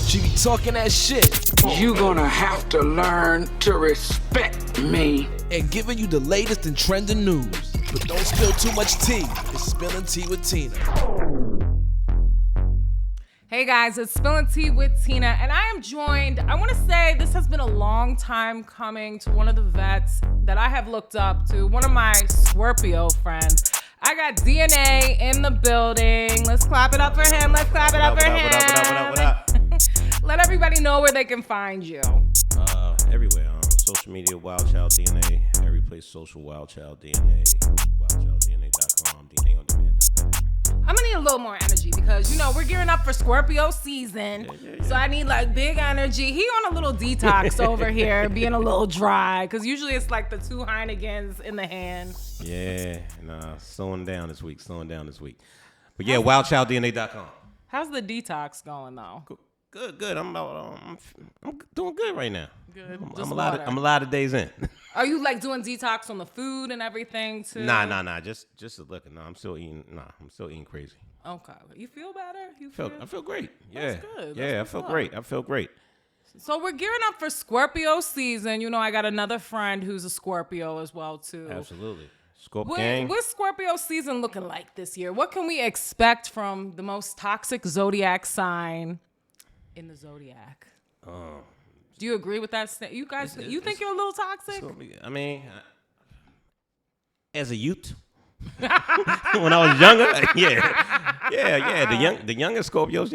She be talking that shit. You gonna have to learn to respect me. And giving you the latest and trending news. But don't spill too much tea. It's Spilling Tea with Tina. Hey guys, it's Spilling Tea with Tina, and I am joined, I want to say this has been a long time coming, to one of the vets that I have looked up to, one of my Scorpio friends. I got DNA in the building. Let's clap it up for him. Let's clap it up for him. What up? Let everybody know where they can find you. Everywhere. Social media, Wild Child DNA. Every place, social Wild Child DNA. WildChildDNA.com. DNAOnDemand.net. I'm gonna need a little more energy because, you know, we're gearing up for Scorpio season. Yeah. So I need like big energy. He on a little detox over here, being a little dry. Because usually it's like the 2 Heinekens in the hand. Yeah, slowing down this week. But yeah, WildChildDNA.com. How's the detox going though? Good. I'm doing good right now. Good. I'm a lot of days in. Are you like doing detox on the food and everything too? Nah. Just looking. No, I'm still eating crazy. Okay. You feel better? I feel great. Yeah. That's good. I feel great. So we're gearing up for Scorpio season. You know, I got another friend who's a Scorpio as well too. Absolutely. Gang. What's Scorpio season looking like this year? What can we expect from the most toxic zodiac sign in the zodiac? Do you agree with that? You guys, you think you're a little toxic? I mean, as a youth, when I was younger, the youngest Scorpios,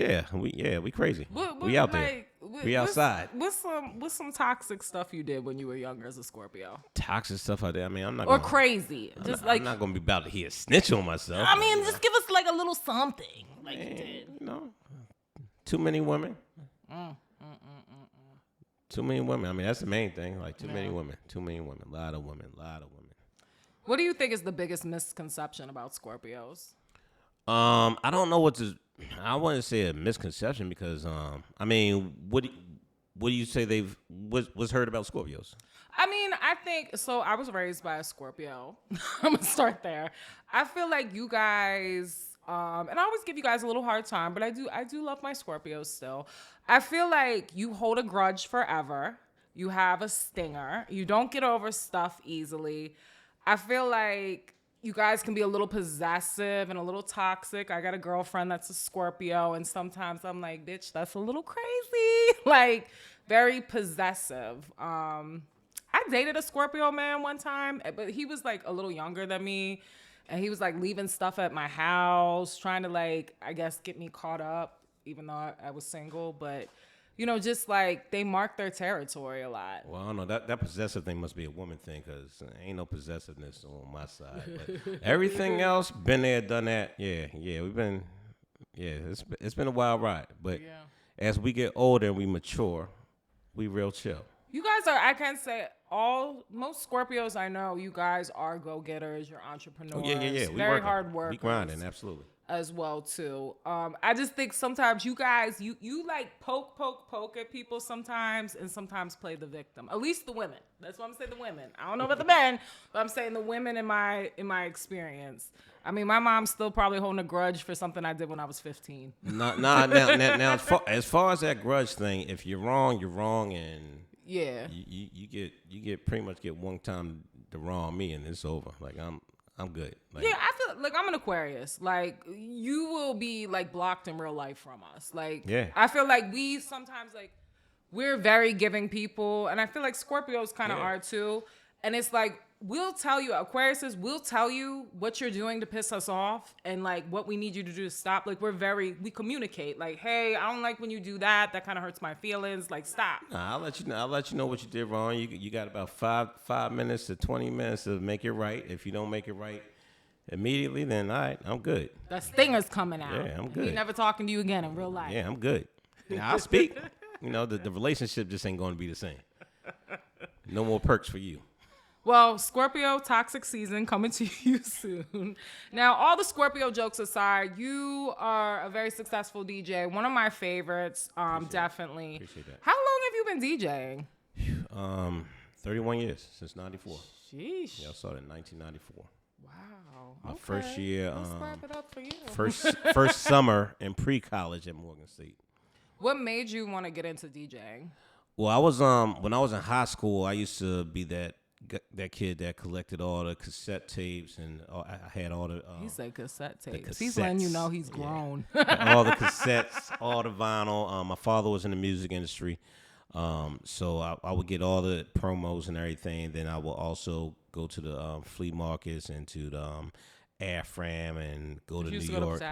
we crazy. We out there. We outside. What's some toxic stuff you did when you were younger as a Scorpio? Toxic stuff out there. I mean, I'm not. Or crazy. I'm not gonna be about to hear snitch on myself. I mean, just give us like a little something, like you did. You know, too many women. Too many women. I mean, that's the main thing. Like too many women. A lot of women. What do you think is the biggest misconception about Scorpios? I don't know I wouldn't say a misconception because I mean, what do you say was heard about Scorpios? I mean, I think so. I was raised by a Scorpio. I'm gonna start there. I feel like you guys, and I always give you guys a little hard time, but I do love my Scorpios still. I feel like you hold a grudge forever. You have a stinger. You don't get over stuff easily. I feel like you guys can be a little possessive and a little toxic. I got a girlfriend that's a Scorpio, and sometimes I'm like, bitch, that's a little crazy. Like, very possessive. I dated a Scorpio man one time, but he was like a little younger than me, and he was like leaving stuff at my house, trying to like, I guess, get me caught up, even though I was single. But, you know, just like they mark their territory a lot. Well, I don't know. That possessive thing must be a woman thing because ain't no possessiveness on my side. But everything else, been there, done that. Yeah, we've been. Yeah, it's been a wild ride. But as we get older and we mature, we real chill. You guys are. I can't say most Scorpios I know. You guys are go-getters. You're entrepreneurs. Oh, yeah. We very working. hard workers. We grinding, absolutely. As well too. I just think sometimes you guys you like poke at people sometimes, and sometimes play the victim. At least the women. That's why I'm saying the women. I don't know about the men, but I'm saying the women in my experience. I mean, my mom's still probably holding a grudge for something I did when I was 15. Now as far as that grudge thing, if you're wrong, you're wrong, and you get pretty much get one time to wrong me, and it's over. Like I'm good. Like, I feel like I'm an Aquarius. Like, you will be like blocked in real life from us. Like, I feel like we sometimes like we're very giving people, and I feel like Scorpios kind of are too. And it's like we'll tell you, Aquariuses, we'll tell you what you're doing to piss us off, and like what we need you to do to stop. Like we communicate. Like, hey, I don't like when you do that. That kind of hurts my feelings. Like, stop. I'll let you know what you did wrong. You got about 5 minutes to 20 minutes to make it right. If you don't make it right immediately, then all right, I'm good. That stinger's coming out. Yeah, I'm good. He's never talking to you again in real life. Yeah, I'm good. Now, I'll speak. You know, the relationship just ain't going to be the same. No more perks for you. Well, Scorpio toxic season coming to you soon. Now, all the Scorpio jokes aside, you are a very successful DJ. One of my favorites, definitely. Appreciate that. How long have you been DJing? 31 years, since 94. Sheesh. Yeah, I started in 1994. Wow. My first year, Let's clap it up for you. first summer in pre-college at Morgan State. What made you want to get into DJing? Well, I was when I was in high school, I used to be that kid that collected all the cassette tapes, and I had all the. He said cassette tapes. Cassettes. He's letting you know he's grown. All the cassettes, all the vinyl. My father was in the music industry, so I would get all the promos and everything. Then I would also go to the flea markets and to the Afram and go to New York.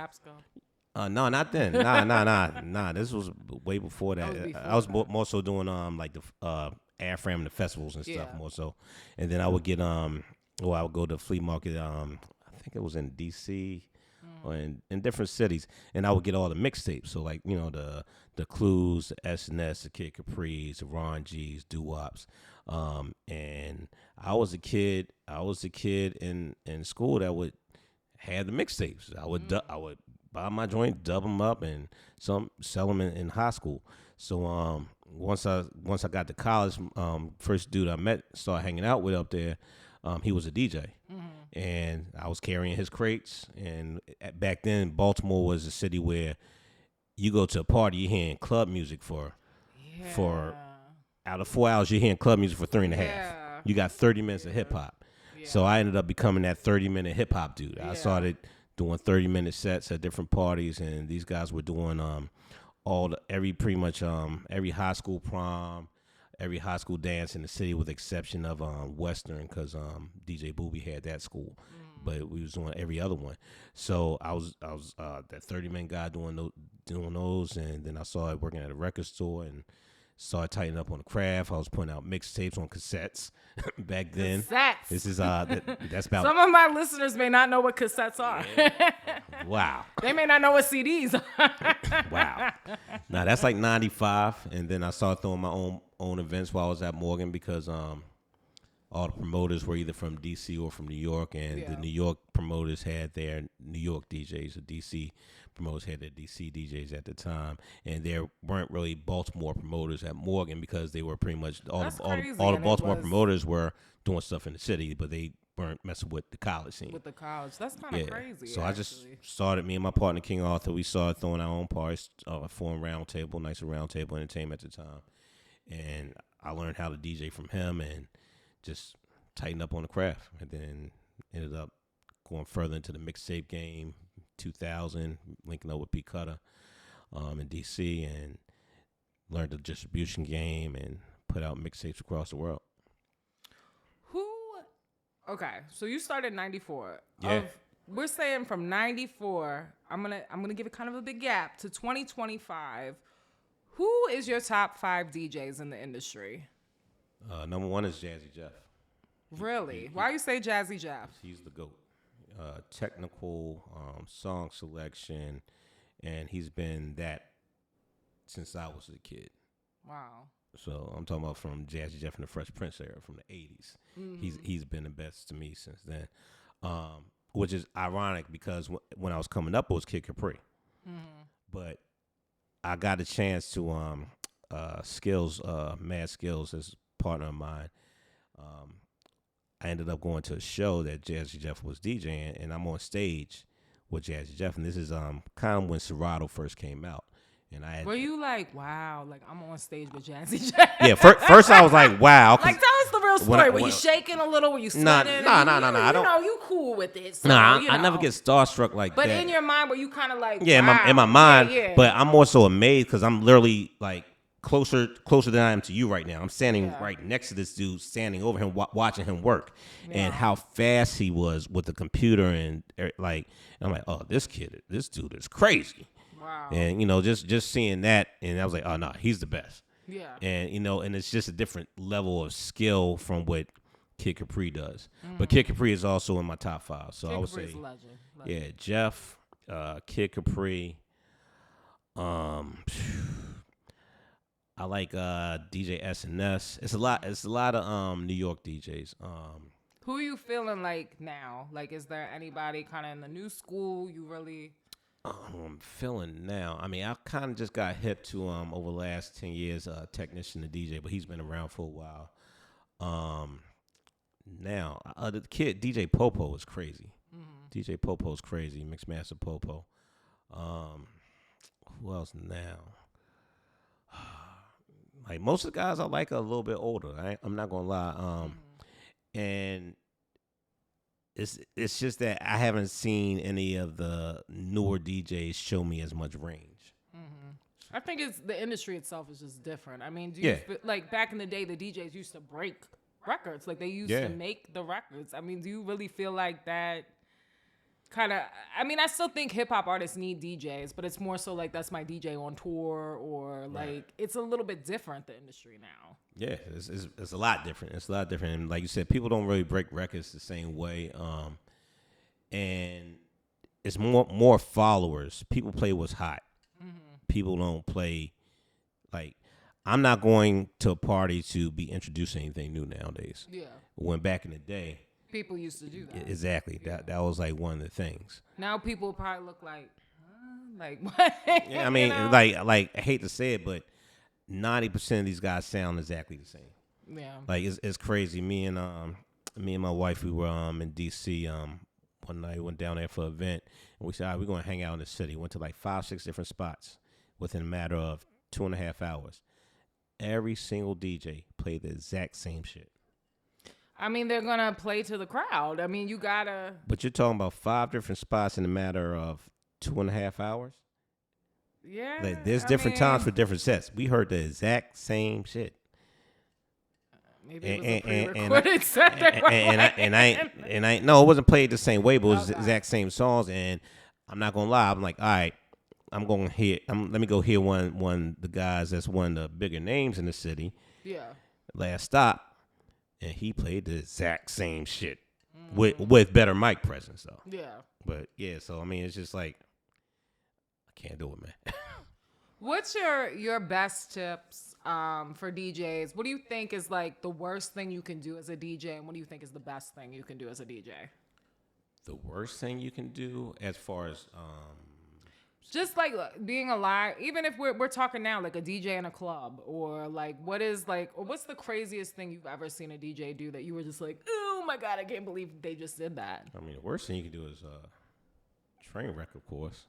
No, not then. Nah. This was way before that. I was more so doing like the Afram and the festivals and stuff more so. And then I would get I would go to flea market. I think it was in DC or in different cities, and I would get all the mixtapes. So like the Clues, the S&S, the Kid Capri's, the Ron G's, Doo-Wops. And I was a kid in school that would have the mixtapes. I would buy my joint, dub them up, and sell them in high school. So once I got to college, first dude I met, started hanging out with up there, he was a DJ, and I was carrying his crates. And back then, Baltimore was a city where you go to a party, you're hearing club music for out of 4 hours, you're hearing club music for 3.5. You got 30 minutes of hip hop. So I ended up becoming that 30-minute hip hop dude. I started doing 30-minute sets at different parties, and these guys were doing every high school prom, every high school dance in the city, with the exception of Western, because DJ Booby had that school, but we was doing every other one. So I was that 30-minute guy doing those, and then I started working at a record store and started tightening up on the craft. I was putting out mixtapes on cassettes back then. Cassettes. This is that's about. Some of my listeners may not know what cassettes are. Wow. They may not know what CDs are. Wow. Now that's like 95, and then I started throwing my own events while I was at Morgan, because all the promoters were either from DC or from New York, and the New York promoters had their New York DJs. The DC promoters had their DC DJs at the time, and there weren't really Baltimore promoters at Morgan, because they were pretty much all the Baltimore promoters were doing stuff in the city, but they weren't messing with the college scene. With the college, that's kind of crazy. So actually. I just started, me and my partner King Arthur, we started throwing our own parties, formed Round Table, nice Round Table Entertainment at the time, and I learned how to DJ from him and just tighten up on the craft, and then ended up going further into the mixtape game. 2000, linking up with P. Cutter in DC, and learned the distribution game and put out mixtapes across the world. Okay, so you started in 94. Yeah. We're saying from 94, I'm gonna give it kind of a big gap to 2025. Who is your top 5 DJs in the industry? Number 1 is Jazzy Jeff. Really? Why you say Jazzy Jeff? He's the GOAT. Technical song selection, and he's been that since I was a kid. Wow. So I'm talking about from Jazzy Jeff and the Fresh Prince era from the 80s. He's been the best to me since then, which is ironic, because when I was coming up, it was Kid Capri. But I got a chance to Mad Skills, as a partner of mine. I ended up going to a show that Jazzy Jeff was DJing, and I'm on stage with Jazzy Jeff, and this is kind of when Serato first came out. And were you like, wow, like I'm on stage with Jazzy Jeff? Yeah, first I was like, wow. Like, tell us the real story. Were you shaking a little? Were you sweating? Nah. I don't. You cool with it? So, I never get starstruck like that. But in your mind, were you kind of like, yeah, wow. in my mind. Yeah. But I'm more so amazed, because I'm literally like closer than I am to you right now. I'm standing right next to this dude, standing over him, watching him work, and how fast he was with the computer, and like, I'm like, oh, this dude is crazy. Wow. And just seeing that, and I was like, oh no, he's the best. Yeah. And and it's just a different level of skill from what Kid Capri does. But Kid Capri is also in my top 5. So Kid I would Capri's say, legend. Yeah, Jeff, Kid Capri. I like DJ S&S. It's a lot of New York DJs. Who are you feeling like now? Like, is there anybody kind of in the new school you really? I'm feeling now. I mean, I kind of just got hip to over the last 10 years, Technician, the DJ, but he's been around for a while. Now the kid DJ Popo is crazy. DJ Popo is crazy. Mixmaster Popo. Who else now? Like most of the guys I like are a little bit older. I'm not gonna lie. And it's just that I haven't seen any of the newer DJs show me as much range. I think it's the industry itself is just different. I mean, do you feel, like back in the day, the DJs used to break records, like they used to make the records. I mean, do you really feel like that? Kind of, I mean, I still think hip hop artists need DJs, but it's more so like that's my DJ on tour, or like it's a little bit different, the industry now. Yeah, it's a lot different. It's a lot different, and like you said, people don't really break records the same way. And it's more followers. People play what's hot. People don't play like. I'm not going to a party to be introduced to anything new nowadays. Yeah. When back in the day, people used to do that. Exactly. Yeah. That was like one of the things. Now people probably look like what? Yeah, I mean, like I hate to say it, but 90% of these guys sound exactly the same. Yeah. Like it's crazy. Me and my wife, we were in DC one night. We went down there for an event, and we said, all right, we're gonna hang out in the city. Went to like 5-6 different spots within a matter of 2.5 hours. Every single DJ played the exact same shit. I mean, they're gonna play to the crowd. I mean, you gotta. But you're talking about 5 different spots in a matter of 2.5 hours. Yeah. Like, there's different times for different sets. We heard the exact same shit. Maybe it was a pre-recorded set. No, it wasn't played the same way, but it was the exact same songs. And I'm not gonna lie, I'm like, all right, let me go hear one the guys that's one of the bigger names in the city. Yeah. Last stop. And he played the exact same shit with better mic presence, though. Yeah. But, yeah, so, I mean, it's just like, I can't do it, man. What's your best tips for DJs? What do you think is, like, the worst thing you can do as a DJ, and what do you think is the best thing you can do as a DJ? The worst thing you can do as far as... just like being alive, even if we're talking now, like a DJ in a club, or like what's the craziest thing you've ever seen a DJ do that you were just like, oh my God, I can't believe they just did that. I mean, the worst thing you can do is train wreck, of course.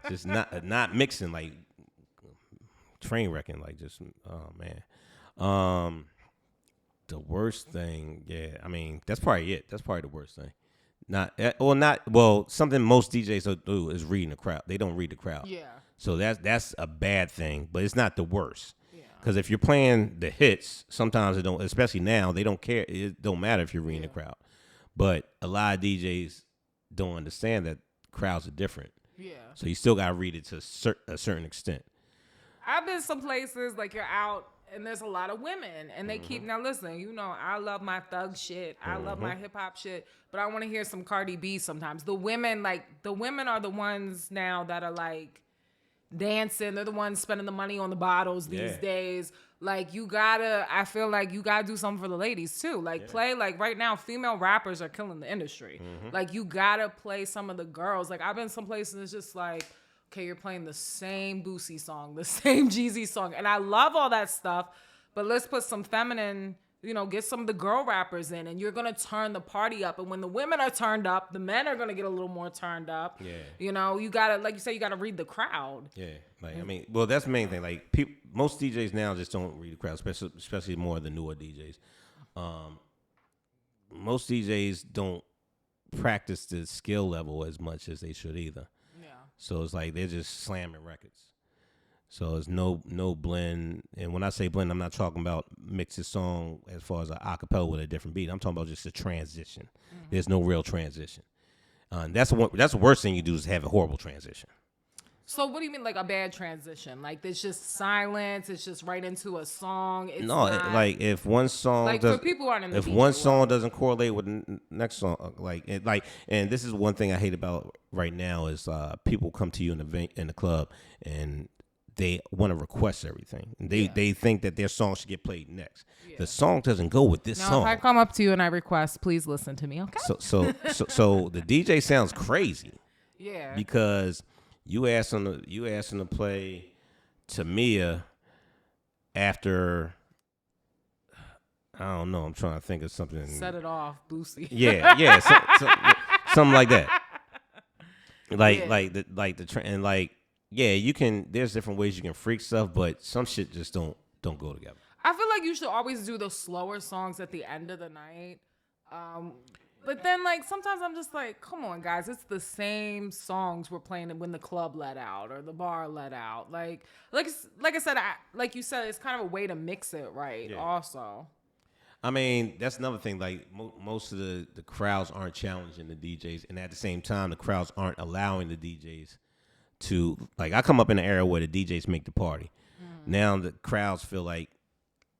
Just not mixing, like train wrecking, like just, oh man. The worst thing, yeah, I mean, that's probably it. That's probably the worst thing. Something most DJs do is reading the crowd. They don't read the crowd. Yeah. So that's a bad thing, but it's not the worst. Yeah. Because if you're playing the hits, sometimes it don't, especially now, they don't care. It don't matter if you're reading the crowd. But a lot of DJs don't understand that crowds are different. Yeah. So you still got to read it to a certain extent. I've been some places like you're out and there's a lot of women and they keep, now listen, you know, I love my thug shit. I love my hip hop shit, but I want to hear some Cardi B sometimes. The women are the ones now that are like dancing. They're the ones spending the money on the bottles these days. Like I feel like you gotta do something for the ladies too. Like play, like right now, female rappers are killing the industry. Like you gotta play some of the girls. Like I've been some places it's just like, okay, you're playing the same Boosie song, the same Jeezy song. And I love all that stuff, but let's put some feminine, you know, get some of the girl rappers in and you're going to turn the party up. And when the women are turned up, the men are going to get a little more turned up. Yeah. You know, you got to, like you say, you got to read the crowd. Yeah. Like, I mean, well, that's the main thing. Like most DJs now just don't read the crowd, especially more of the newer DJs. Most DJs don't practice the skill level as much as they should either. So it's like they're just slamming records. So it's no blend. And when I say blend, I'm not talking about mix a song as far as an acapella with a different beat. I'm talking about just a transition. There's no real transition. That's the worst thing you do is have a horrible transition. So what do you mean like a bad transition? Like it's just silence. It's just right into a song. It's like if one song like for people who aren't in the DJ song doesn't correlate with the next song, and this is one thing I hate about right now is people come to you in the club and they want to request everything. They think that their song should get played next. Yeah. The song doesn't go with this song. If I come up to you and I request, please listen to me, okay? So the DJ sounds crazy. Yeah. Because you asked him to play Tamia after I don't know. I'm trying to think of something. Set it off, Boosie. Yeah, something like that. you can. There's different ways you can freak stuff, but some shit just don't go together. I feel like you should always do the slower songs at the end of the night. But then, like, sometimes I'm just like, come on, guys, it's the same songs we're playing when the club let out or the bar let out. Like I said, like you said, it's kind of a way to mix it right. Yeah. Also, I mean, that's another thing. Like most of the crowds aren't challenging the DJs, and at the same time, the crowds aren't allowing the DJs to. Like, I come up in an era where the DJs make the party. Now the crowds feel like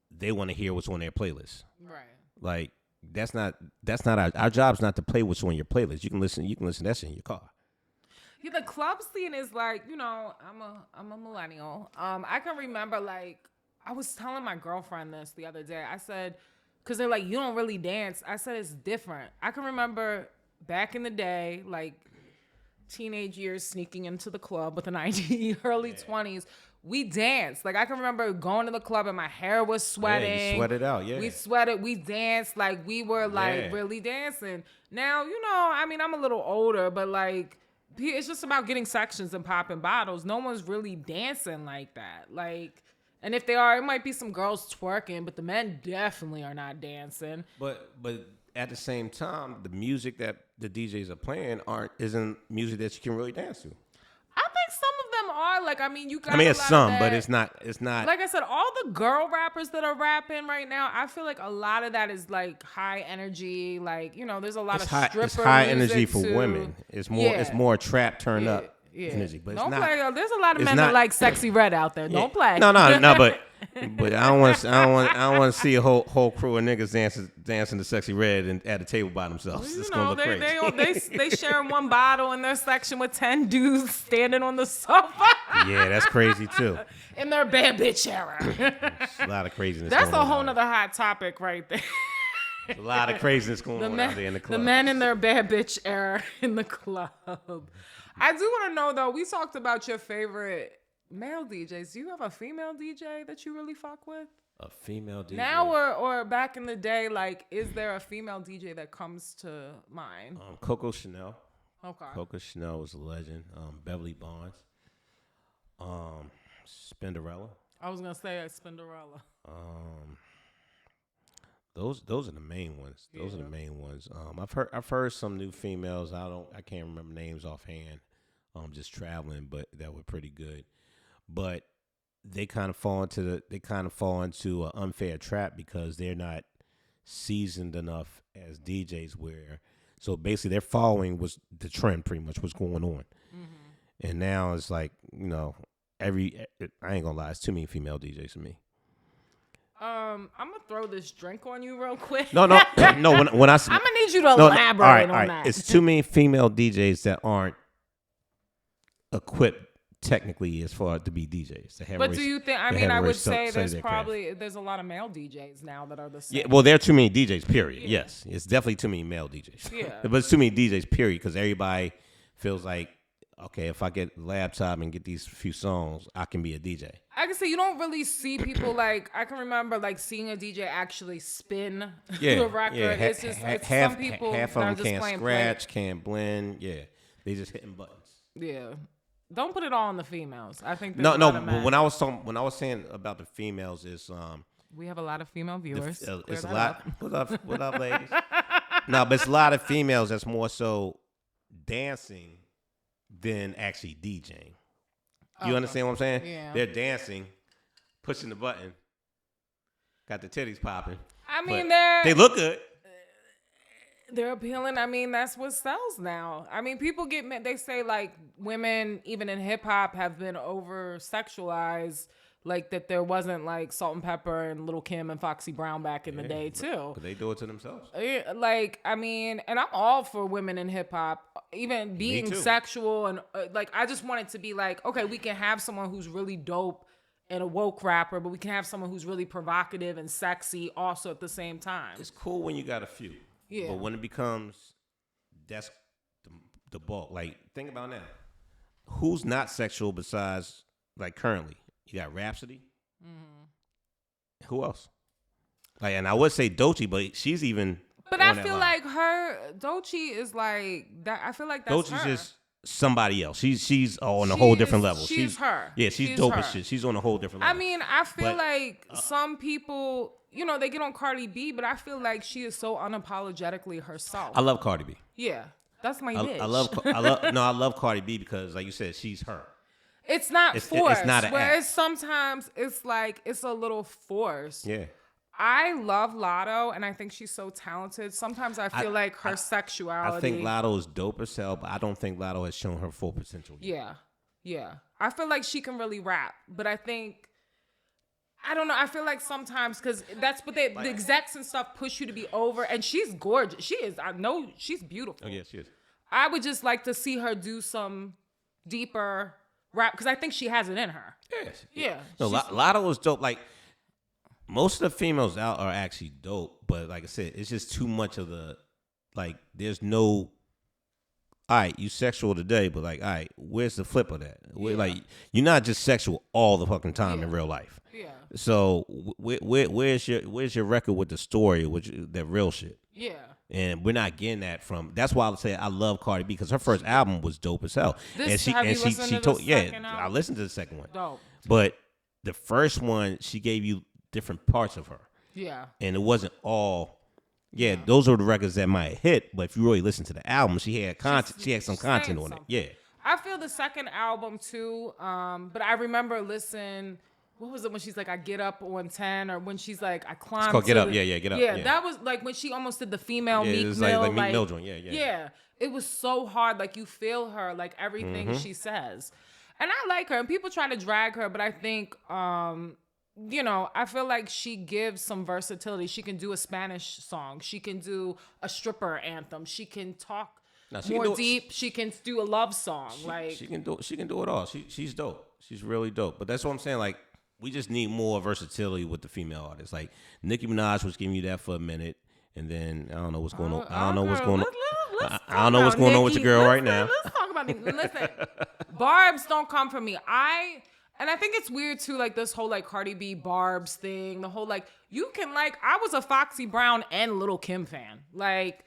they want to hear what's on their playlist. Right. Like. That's not our job's not to play what's on your playlist. You can listen that shit in your car. Yeah, the club scene is like, I'm a millennial. I can remember, like, I was telling my girlfriend this the other day. I said, because they're like, you don't really dance. I said, it's different. I can remember back in the day, like teenage years, sneaking into the club with an ID, early 20s. We danced. Like, I can remember going to the club and my hair was sweating. Yeah, you sweated out, yeah. We sweated. We danced. Like, we were, like, really dancing. Now, I mean, I'm a little older, but, like, it's just about getting sections and popping bottles. No one's really dancing like that. Like, and if they are, it might be some girls twerking, but the men definitely are not dancing. But at the same time, the music that the DJs are playing isn't music that you can really dance to. I think some of them are. Like, I mean, you got. I mean, it's some, but it's not. Like I said, all the girl rappers that are rapping right now, I feel like a lot of that is like high energy. Like, there's a lot of stripper It's high music energy for too. women. It's more. Yeah. It's more trap turn up energy. But don't it's not, play. There's a lot of men that like sexy red out there. Don't play. No. But I don't want to see a whole crew of niggas dancing to sexy red and at a table by themselves. It's gonna look crazy. They sharing one bottle in their section with 10 dudes standing on the sofa. Yeah, that's crazy too. In their bad bitch era. A lot of craziness. That's a whole nother hot topic right there. A lot of craziness going on out there in the club. The men in their bad bitch era in the club. I do want to know though. We talked about your favorite male DJs. Do you have a female DJ that you really fuck with? A female DJ? Now or back in the day, like, is there a female DJ that comes to mind? Coco Chanel. Okay. Coco Chanel was a legend. Beverly Bonds. Spinderella. I was gonna say Spinderella. Those are the main ones. Those are the main ones. I've heard some new females. I can't remember names offhand. Just traveling, but that were pretty good. But they kind of fall into an unfair trap because they're not seasoned enough as DJs. So basically they're following was the trend, pretty much what's going on. Mm-hmm. And now it's like I ain't gonna lie, it's too many female DJs for me. I'm gonna throw this drink on you real quick. No. When I'm gonna need you to elaborate on that. It's too many female DJs that aren't equipped technically as far to be DJs. But do you think? I mean, I would say there's a lot of male DJs now that are the same. Yeah, well, there are too many DJs. Period. Yeah. Yes, it's definitely too many male DJs. Yeah, but it's too many DJs. Period. Because everybody feels like, okay, if I get a laptop and get these few songs, I can be a DJ. I can say you don't really see people like. I can remember like seeing a DJ actually spin the record. Yeah. It's just some people half of them can't scratch, can't blend. Yeah, they just hitting buttons. Yeah. Don't put it all on the females. I think no. But when I was saying about the females is we have a lot of female viewers. It's a lot. What up, ladies? No, but it's a lot of females that's more so dancing than actually DJing. You understand what I'm saying? Yeah. They're dancing, pushing the button, got the titties popping. I mean, they look good. They're appealing. I mean, that's what sells now. I mean, people they say like women, even in hip hop, have been over sexualized. Like that there wasn't like Salt and Pepper and Lil' Kim and Foxy Brown back in the day too. But they do it to themselves. Like, I mean, and I'm all for women in hip hop, even being sexual and like, I just want it to be like, okay, we can have someone who's really dope and a woke rapper, but we can have someone who's really provocative and sexy also at the same time. It's cool when you got a few. Yeah. But when it becomes, that's the bulk. Like, think about now. Who's not sexual besides, like, currently? You got Rhapsody. Mm-hmm. Who else? Like, and I would say Doechii, but she's even. But I feel like Doechii is like that. I feel like that's Doechii's her. somebody else. She's on a whole different level. She's her. Yeah, she's dope as shit. She's on a whole different level. I mean, I feel like some people, you know, they get on Cardi B, but I feel like she is so unapologetically herself. I love Cardi B. Yeah, that's my bitch. I love Cardi B because, like you said, she's her. It's not forced. It's not an whereas act. Sometimes it's like it's a little forced. Yeah. I love Lotto, and I think she's so talented. Sometimes I feel like her sexuality. I think Lotto is dope as hell, but I don't think Lotto has shown her full potential yet. Yeah. I feel like she can really rap, but I don't know. I feel like sometimes, because that's what the execs and stuff push you to be over, and she's gorgeous. She is. I know she's beautiful. Oh, yeah, she is. I would just like to see her do some deeper rap, because I think she has it in her. Yes. Yeah. No, Lotto is dope. Like, most of the females out are actually dope, but like I said, it's just too much of the, like, there's no, all right, you sexual today, but like, all right, where's the flip of that? Like, you're not just sexual all the fucking time in real life. Yeah. So where's your record with the story, that real shit? Yeah. And we're not getting that from. That's why I say I love Cardi B, because her first album was dope as hell. Have you listened to the second album? I listened to the second one. Dope. But the first one, she gave you different parts of her. Yeah. And it wasn't all. Yeah, those are the records that might hit. But if you really listen to the album, she had content. She had some content on it. Yeah. I feel the second album too. But I remember listening. What was it when she's like, I get up on 10, or when she's like, I climb. It's called Get Up. Yeah, Get Up. Yeah, that was like when she almost did the female Meek it was Mill. like Meek Mill joint. Yeah. Yeah, it was so hard. Like, you feel her, like everything she says. And I like her. And people try to drag her, but I think, you know, I feel like she gives some versatility. She can do a Spanish song. She can do a stripper anthem. She can talk more deep. She can do a love song. She can do it all. She's dope. She's really dope. But that's what I'm saying. Like, we just need more versatility with the female artists. Like, Nicki Minaj was giving you that for a minute, and then I don't know what's going on. I don't know what's going on. I don't know what's going on with your girl right now. Let's talk about Nicki. Listen, Barbs don't come for me. And I think it's weird too, like this whole like Cardi B Barbs thing. The whole like, you can like, I was a Foxy Brown and Lil' Kim fan. Like,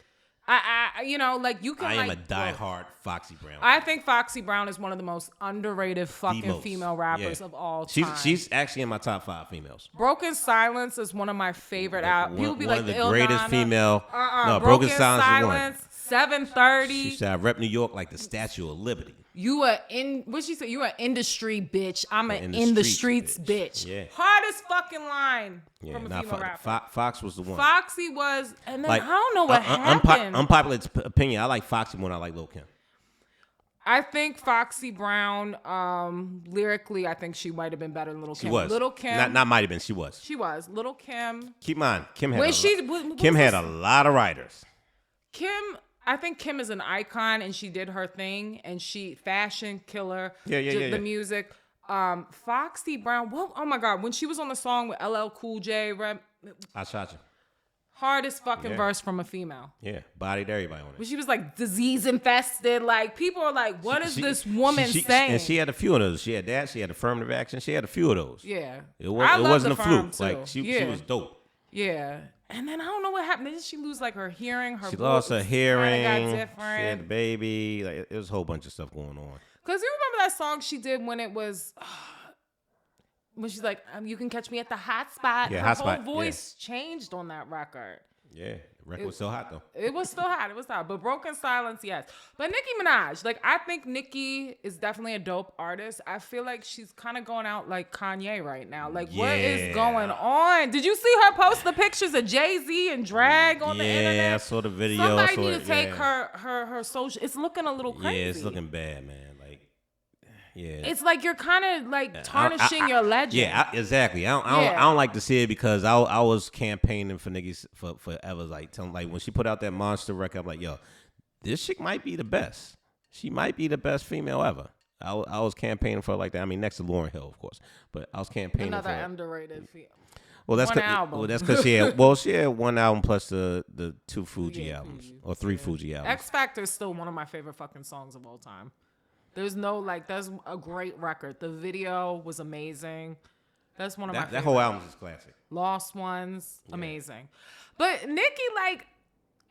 I you know, like you can. I am like, a diehard Foxy Brown. I think Foxy Brown is one of the most underrated fucking female rappers of all time. She's actually in my top 5 females. Broken Silence is one of my favorite albums. People be one like, of the greatest female. No, Broken Silence, 7:30. She said, I rep New York like the Statue of Liberty. You are what she said? You are industry bitch. I'm an in the streets bitch. Yeah. Hardest fucking line from a female rapper. Fox was the one. Foxy was, and then like, I don't know what happened. Unpopular opinion. I like Foxy more than I like Lil' Kim. I think Foxy Brown, lyrically, I think she might have been better than Lil' Kim. She was. Lil' Kim. Not might have been. She was. She was. Lil' Kim. Keep in mind, Kim had a lot of writers. I think Kim is an icon, and she did her thing, and she fashion killer. The music. Foxy Brown. What? Oh my God! When she was on the song with LL Cool J, I shot you. Hardest fucking verse from a female. Yeah, bodied everybody on it. But she was like disease infested. Like, people are like, what is this woman saying? And she had a few of those. She had that. She had affirmative action. She had a few of those. Yeah. It wasn't a fluke. Like, she was dope. Yeah. And then I don't know what happened. Did she lose like her hearing? She lost her hearing. Got different. She had the baby. Like, it was a whole bunch of stuff going on. Because you remember that song she did when it was, when she's like, you can catch me at the hot spot. Yeah, her hot whole spot. voice changed on that record. Yeah, the record was still hot though. It was still hot. It was hot. But Broken Silence, yes. But Nicki Minaj, like, I think Nicki is definitely a dope artist. I feel like she's kind of going out like Kanye right now. Like, what is going on? Did you see her post the pictures of Jay-Z and drag on the internet? Yeah, I saw the video. Somebody need to take her social. It's looking a little crazy. Yeah, it's looking bad, man. Like, yeah. It's like you're kind of like tarnishing your legend. Yeah, exactly. I don't like to see it, because I was campaigning for Nicki forever. Like, telling, like, when she put out that Monster record, I'm like, yo, this chick might be the best. She might be the best female ever. I was campaigning for her like that. I mean, next to Lauryn Hill, of course, but I was campaigning for her. Underrated female. Well, that's because she had one album plus the 2 Fuji albums or 3 Fuji albums. X Factor is still one of my favorite fucking songs of all time. That's a great record. The video was amazing. That's one of my favorite. That whole album is classic. Lost Ones, amazing. But Nicki, like,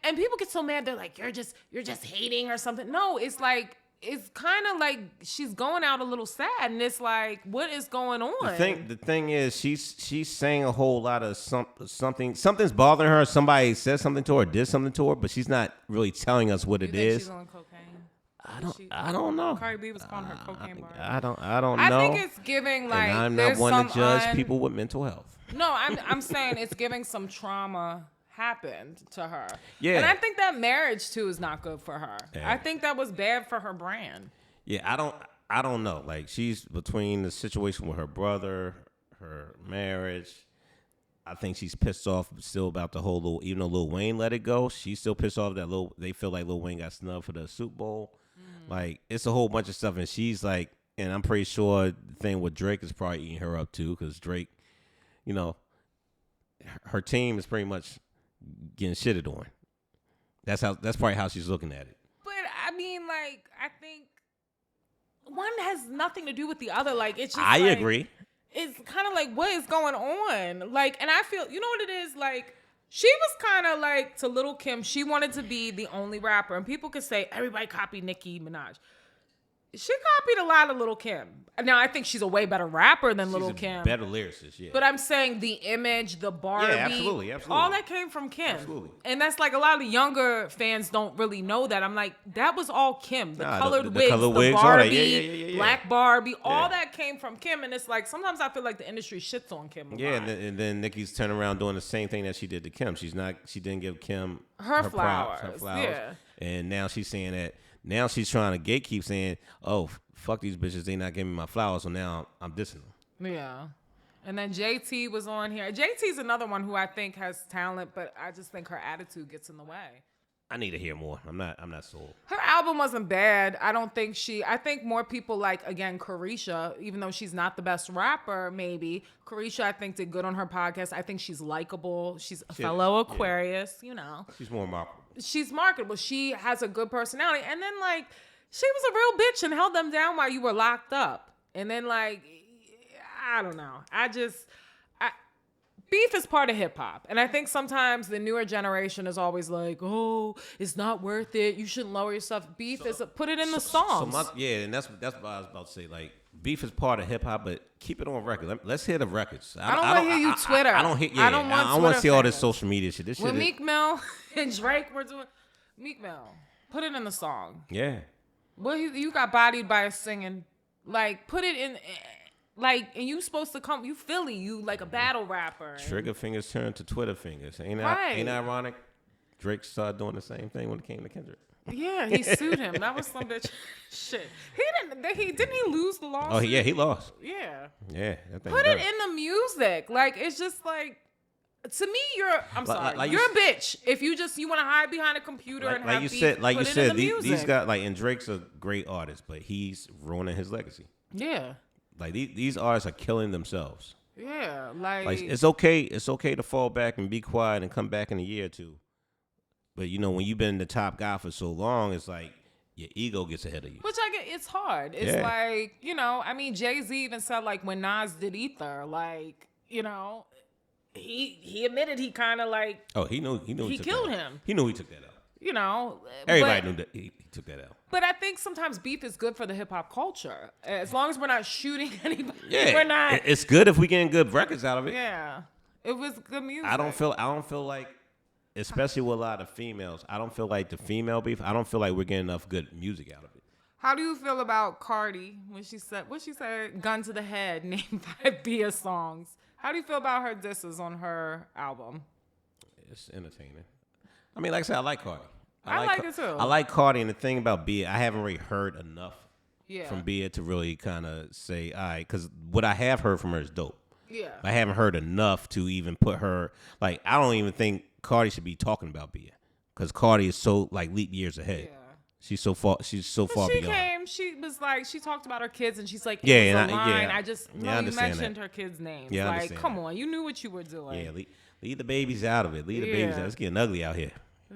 and people get so mad, they're like, you're just hating or something. No, it's like, it's kind of like she's going out a little sad, and it's like, what is going on? The thing is, she's saying a whole lot of something's bothering her. Somebody said something to her, did something to her, but she's not really telling us what You it think is. she's on cocaine? I don't know. Cardi B was calling her cocaine bar. I don't know. I think it's giving like and I'm there's not one some to judge people with mental health. No, I'm saying it's giving some trauma happened to her. Yeah. And I think that marriage too is not good for her. Yeah. I think that was bad for her brand. Yeah, I don't know. Like, she's between the situation with her brother, her marriage. I think she's pissed off still about the whole even though Lil Wayne let it go, she's still pissed off that they feel like Lil Wayne got snubbed for the Super Bowl. Like, it's a whole bunch of stuff, and she's like, and I'm pretty sure the thing with Drake is probably eating her up too, because Drake, you know, her team is pretty much getting shitted on. That's probably how she's looking at it. But I mean, like, I think one has nothing to do with the other. Like, it's just I like, agree. It's kind of like, what is going on? Like, and I feel, you know what it is? Like, she was kind of like, to Lil' Kim, she wanted to be the only rapper. And people could say, everybody copied Nicki Minaj. She copied a lot of Lil' Kim. Now, I think she's a way better rapper than Lil' Kim. Better lyricist, yeah. But I'm saying the image, the Barbie. Yeah, absolutely. All that came from Kim. Absolutely. And that's like a lot of the younger fans don't really know that. I'm like, that was all Kim. The colored wigs, colored the wigs, Barbie, yeah. Black Barbie, all that came from Kim. And it's like, sometimes I feel like the industry shits on Kim a lot. And then Nicki's turning around doing the same thing that she did to Kim. She didn't give Kim her props, flowers. Yeah. And now she's saying that, now she's trying to gatekeep saying, oh, fuck these bitches, they not giving me my flowers, so now I'm dissing them. Yeah. And then JT was on here. JT's another one who I think has talent, but I just think her attitude gets in the way. I need to hear more. I'm not sold. Her album wasn't bad. I think more people like, again, Carisha, even though she's not the best rapper, maybe. Carisha, I think, did good on her podcast. I think she's likable. She's a fellow Aquarius, you know. She's more marketable. She's marketable. She has a good personality. And then, like, she was a real bitch and held them down while you were locked up. And then, like, I don't know. Beef is part of hip hop. And I think sometimes the newer generation is always like, oh, it's not worth it. You shouldn't lower yourself. Put it in the songs. And that's what I was about to say. Like, beef is part of hip hop, but keep it on record. Let's hear the records. I don't want to hear you Twitter. I don't want to see all this social media shit. This shit. When Meek Mill and Drake were doing Meek Mill, put it in the song. Yeah. Well, you got bodied by a singing. Like, put it in. Like, and you supposed to come, you Philly, you like a battle rapper. Trigger fingers turned to Twitter fingers. Ain't ironic? Drake started doing the same thing when it came to Kendrick. Yeah, he sued him. That was some bitch shit. Didn't he lose the lawsuit? Oh yeah, he lost. Yeah. Yeah. Put it in the music. Like, it's just like, to me, I'm sorry, you're a bitch if you want to hide behind a computer and have beef. Like you said, these guys, like, and Drake's a great artist, but he's ruining his legacy. Yeah. Like, these artists are killing themselves. Yeah, like it's okay to fall back and be quiet and come back in a year or two. But you know, when you've been the top guy for so long, it's like your ego gets ahead of you. Which I get, it's hard. It's like, you know, I mean, Jay-Z even said, like, when Nas did Ether, like, you know, he admitted he kind of like he knew he killed him. He knew he took that out. You know, everybody knew that he took that out. But I think sometimes beef is good for the hip hop culture. As long as we're not shooting anybody, yeah, we're not. It's good if we getting good records out of it. Yeah, it was good music. I don't feel like, especially with a lot of females, I don't feel like the female beef. I don't feel like we're getting enough good music out of it. How do you feel about Cardi when she said "Gun to the Head"? Name 5 Bia songs. How do you feel about her disses on her album? It's entertaining. I mean, like I said, I like Cardi. I like it too. I like Cardi, and the thing about Bia, I haven't really heard enough from Bia to really kind of say, all right, because what I have heard from her is dope. Yeah. I haven't heard enough to even put her, like, I don't even think Cardi should be talking about Bia, because Cardi is so, like, leap years ahead. Yeah. She's so far beyond. She was like, she talked about her kids, and she's like, you mentioned her kids' names. Yeah, like, come on, you knew what you were doing. Yeah, leave the babies out of it. Leave the babies out. It's getting ugly out here.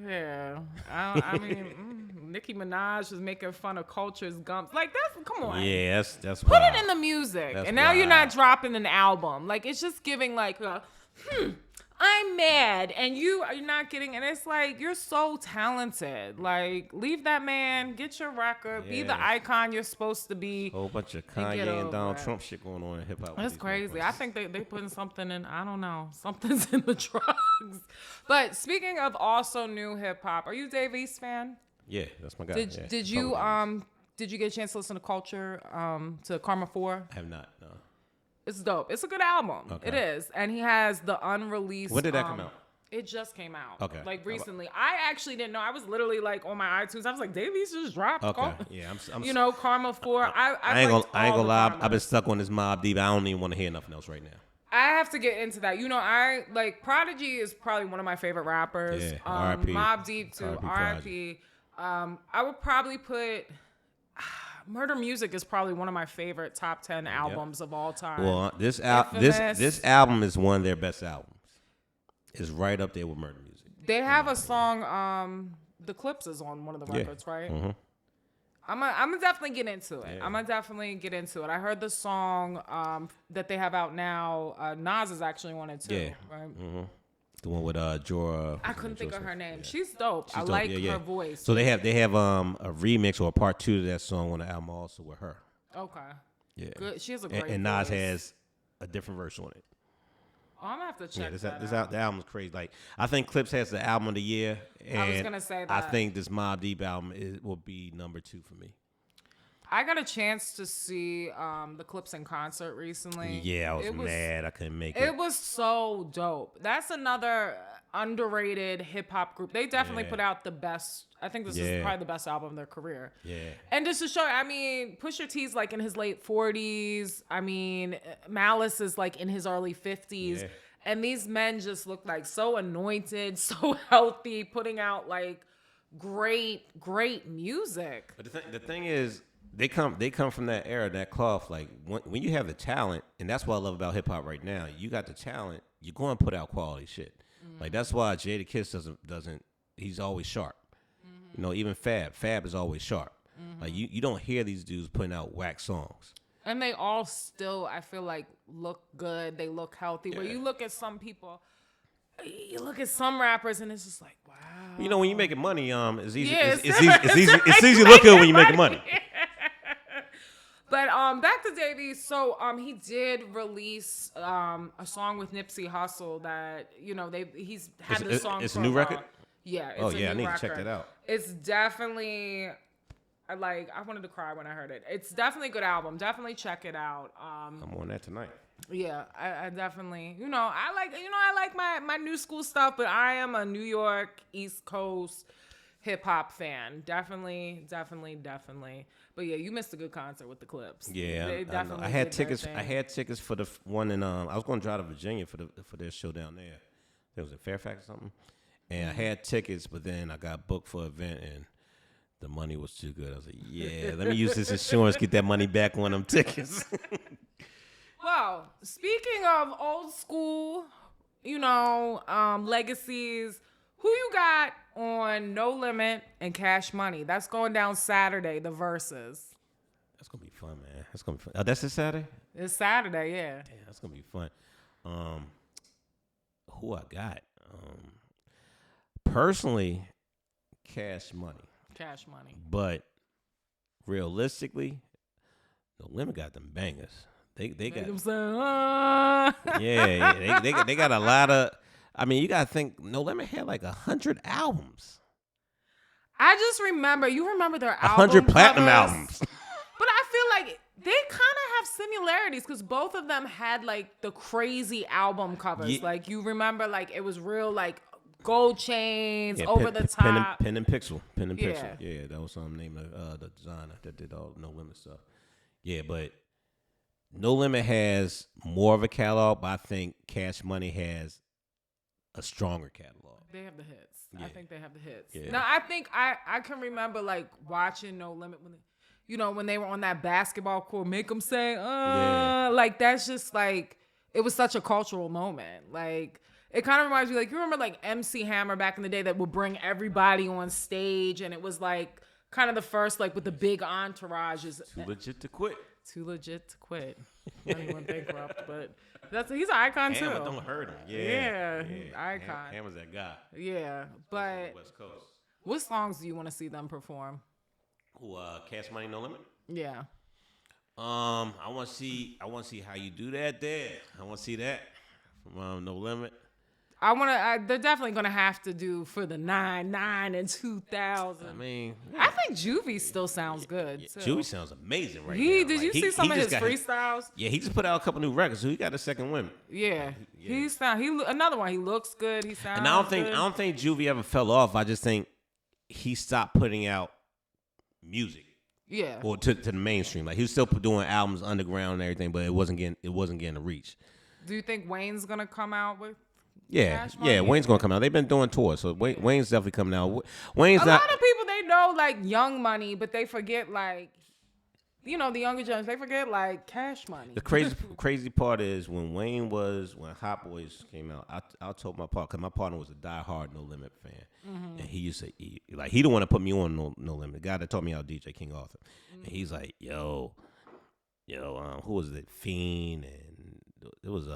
Yeah, I mean, Nicki Minaj was making fun of Culture's gums. Like, come on. Yeah, that's put it in the music. And now you're not dropping an album. Like, it's just giving like, I'm mad, and you're not getting, and it's like, you're so talented. Like, leave that man, get your record, be the icon you're supposed to be. Whole bunch of Kanye and Donald Trump shit going on in hip hop. That's crazy. I think they putting something in, I don't know, something's in the drugs. But speaking of also new hip hop, are you a Dave East fan? Yeah, that's my guy. Did you get a chance to listen to Culture, to Karma 4? I have not, no. It's dope. It's a good album. Okay. It is. And he has the unreleased. When did that come out? It just came out. Okay. Like recently. I actually didn't know. I was literally like on my iTunes. I was like, Dave East just dropped. Okay. Yeah, I'm you know, Karma 4. I ain't gonna lie. I've been stuck on this Mobb Deep. I don't even want to hear nothing else right now. I have to get into that. You know, I like Prodigy is probably one of my favorite rappers. Yeah. R.I.P. Mobb Deep too. R.I.P. I would probably put Murder Music is probably one of my favorite top 10 albums of all time. Well, this album is one of their best albums. It's right up there with Murder Music. They have a song, The Clips is on one of the records, right? Mm-hmm. I'm gonna definitely get into it. Yeah. I'm gonna definitely get into it. I heard the song that they have out now. Nas is actually on it too, right? Mm-hmm. The one with Jorah. I couldn't think of her name. Yeah. She's dope. I dope. like her voice. So they have a remix or a part 2 to that song on the album also with her. Okay. Yeah. Good. She has a great voice. And Nas has a different verse on it. Oh, I'm gonna have to check The album's crazy. Like, I think Clips has the album of the year. And I was gonna say that. I think this Mobb Deep album will be number 2 for me. I got a chance to see the Clips in concert recently. Yeah, I was mad I couldn't make it. It was so dope. That's another underrated hip hop group. They definitely put out the best. I think this is probably the best album of their career. Yeah. And just to show, I mean, Pusha T's like in his late 40s. I mean, Malice is like in his early 50s. Yeah. And these men just look like so anointed, so healthy, putting out like great music. But the thing is, they come from that era, that cloth. Like when you have the talent, and that's what I love about hip hop right now. You got the talent, you're going to put out quality shit. Mm-hmm. Like that's why Jadakiss doesn't. He's always sharp. Mm-hmm. You know, even Fab is always sharp. Mm-hmm. Like you don't hear these dudes putting out whack songs. And they all still, I feel like, look good. They look healthy. Where you look at some people, you look at some rappers, and it's just like, wow. You know, when you're making money, it's easy. Yeah, it's easy to look good when you're making money. But back to Dave East. So he did release a song with Nipsey Hussle that, you know, he's had this song. It's for a new record? Yeah. It's I new need record. to check that out. It's definitely I wanted to cry when I heard it. It's definitely a good album. Definitely check it out. I'm on that tonight. Yeah, I definitely, I like my new school stuff, but I am a New York, East Coast hip hop fan. Definitely. But yeah, you missed a good concert with the Clips. Yeah, I had tickets. I had tickets for the one in I was going to drive to Virginia for their show down there. It was in Fairfax or something. And I had tickets, but then I got booked for an event and the money was too good. I was like, yeah, let me use this insurance, get that money back on them tickets. Well, speaking of old school, legacies, who you got on No Limit and Cash Money? That's going down Saturday, the Versus. That's going to be fun, man. That's going to be fun. Oh, that's this Saturday? It's Saturday, yeah. Damn, that's going to be fun. Who I got? Personally, Cash Money. Cash Money. But realistically, No Limit got them bangers. They got them they got a lot of. I mean, you gotta think No Limit had like 100 albums. I just remember their 100 platinum covers. albums. But I feel like they kind of have similarities because both of them had like the crazy album covers. Yeah. Like you remember, like it was real like gold chains over the top. Pen and Pixel. Yeah, that was some name of the designer that did all No Limit stuff. Yeah, but No Limit has more of a catalog, but I think Cash Money has a stronger catalog. They have the hits. Yeah. I think they have the hits. Yeah. Now, I think I can remember like watching No Limit when they were on that basketball court, make them say, like that's just like, it was such a cultural moment. Like it kind of reminds me, like you remember like MC Hammer back in the day that would bring everybody on stage and it was like kind of the first like with the big entourages. Too legit to quit. Too legit to quit. Not even bankrupt, but he's an icon too. Hammer don't hurt him. Yeah. Icon. Hammer's that guy. Yeah, but West Coast. what songs do you want to see them perform? Who? Cash Money No Limit. Yeah. I want to see how you do that there. I want to see that from No Limit. They're definitely gonna have to do for the 9 and 2000. I mean, I think Juvie still sounds good. Too. Juvie sounds amazing right now. Did you see some of his freestyles? Yeah, he just put out a couple new records, so he got a second win. Yeah, another one. He looks good. He sounds. And I don't think Juvie ever fell off. I just think he stopped putting out music. Yeah. Or to the mainstream. Like he was still doing albums underground and everything, but it wasn't getting a reach. Do you think Wayne's gonna come out with? Yeah, Wayne's gonna come out. They've been doing tours, so Wayne's definitely coming out. Wayne's a lot of people they know like Young Money, but they forget like, the younger generation. They forget like Cash Money. The crazy part is when Hot Boys came out, I told my partner, because my partner was a diehard No Limit fan, and he used to he didn't want to put me on No Limit. The guy that taught me how to DJ, King Arthur, and he's like, who was it? Fiend, and it was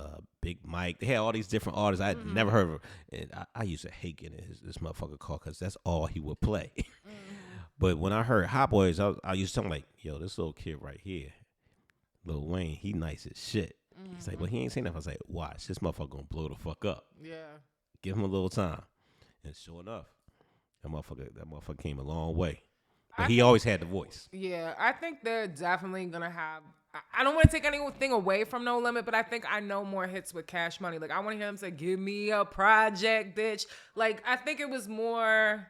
Big Mike. They had all these different artists I'd never heard of, and I used to hate getting this motherfucker call because that's all he would play. But when I heard Hot Boys, I used to tell him like, yo, this little kid right here, Lil Wayne, he nice as shit. He's like, but he ain't saying nothing. I was like, watch, this motherfucker gonna blow the fuck up. Yeah. Give him a little time. And sure enough, that motherfucker came a long way. But he always had the voice. Yeah, I think they're definitely gonna have. I don't want to take anything away from No Limit, but I think I know more hits with Cash Money. Like I want to hear them say, "Give me a project, bitch." Like I think it was more,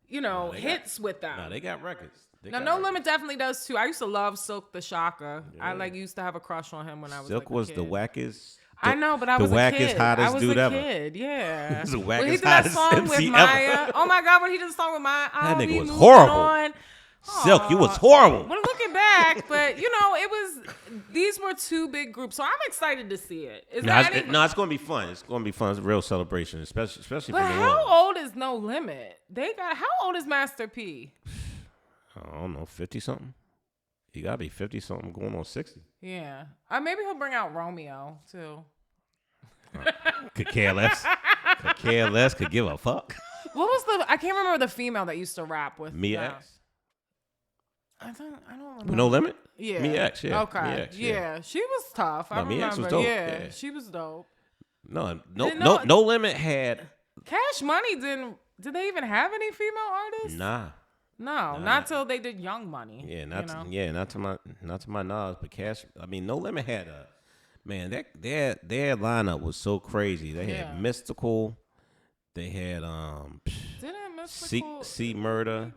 hits with them. No, they got records. No Limit definitely does too. I used to love Silk the Shocker. Yeah. I used to have a crush on him when I was Silk like, a was kid. the wackest. I know, but I was a kid. The wackest, hottest I was dude a ever. kid, yeah. He was the When he wackest, did that hottest song with MC Maya. ever. Oh my God, when he did the song with Maya, That nigga was moving horrible. on. Silk, you was horrible. When looking back, but these were two big groups, so I'm excited to see it. It's gonna be fun. It's gonna be fun. It's a real celebration, especially But for New Orleans. how old is No Limit? How old is Master P? I don't know, 50 something. He gotta be 50 something, going on 60. Yeah, maybe he'll bring out Romeo too. Could care less. Could give a fuck. What was I can't remember the female that used to rap with Mia X. I don't remember. No Limit? Yeah. Mia X, yeah. Okay. Mia X, yeah, she was tough. I remember. Mia X was dope. Yeah, she was dope. No Limit had. Cash Money didn't. Did they even have any female artists? Nah. No, not till they did Young Money. Yeah, not to my knowledge, but Cash. I mean, No Limit had their lineup was so crazy. They had Mystical. They had Didn't Mystical C Murder.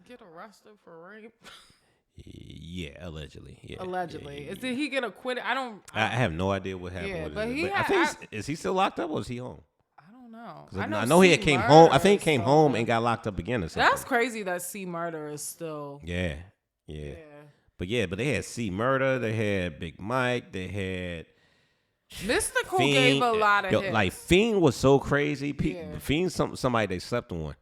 Get arrested for rape? Yeah, allegedly. Yeah, allegedly. Yeah. Did he get acquitted? I have no idea what happened. Yeah, with but it. I think is he still locked up or is he home? I don't know. I know he came home. I think he came home and got locked up again or something. That's crazy that C Murder is still. Yeah. But they had C Murder. They had Big Mike. They had. Mystical Fiend. Gave a lot of hits. Like Fiend was so crazy. Fiend, somebody they slept on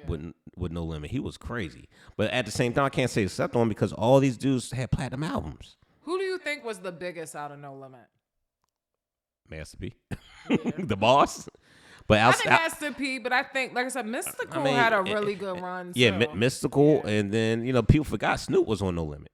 with No Limit. He was crazy. But at the same time, I can't say they slept on because all these dudes had platinum albums. Who do you think was the biggest out of No Limit? Master P, the boss. But I think Master P. But I think, like I said, Mystical had a really good run. Yeah, too. Mystical, and then people forgot Snoop was on No Limit.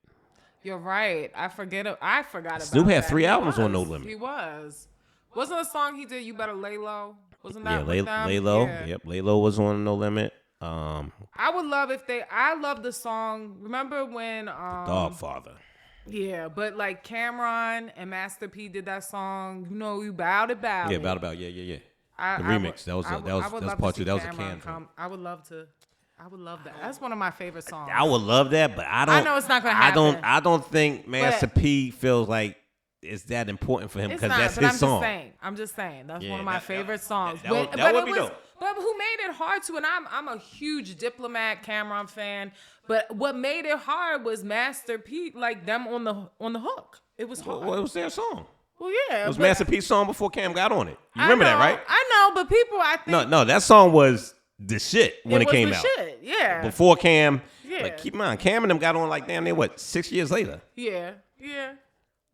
You're right. I forgot about Snoop had that. 3 albums on No Limit. He was. Wasn't a song he did, You Better Lay Low? Wasn't that with them? Lay Low. Yeah. Yep, Lay Low was on No Limit. I would love I love the song. Remember when Dogfather. Yeah, but like Cameron and Master P did that song, You Bout It. Yeah, Bout It. Yeah. The remix. That was part 2. That was a can. I would love that. That's one of my favorite songs. I would love that, but I don't. I know it's not gonna happen. I don't think Master P feels like it's that important for him because that's his song. I'm just saying. That's one of my favorite songs. That would be dope. But who made it hard to? And I'm a huge Diplomat Cameron fan. But what made it hard was Master P, like them on the hook. It was hard. Well, it was their song. Well, yeah. It was Master P's song before Cam got on it. You remember know, that, right? I know, but people, I think. No, that song was the shit when it came out. Shit. Yeah. Before Cam, Yeah. like keep in mind, Cam and them got on like damn near 6 years later. Yeah.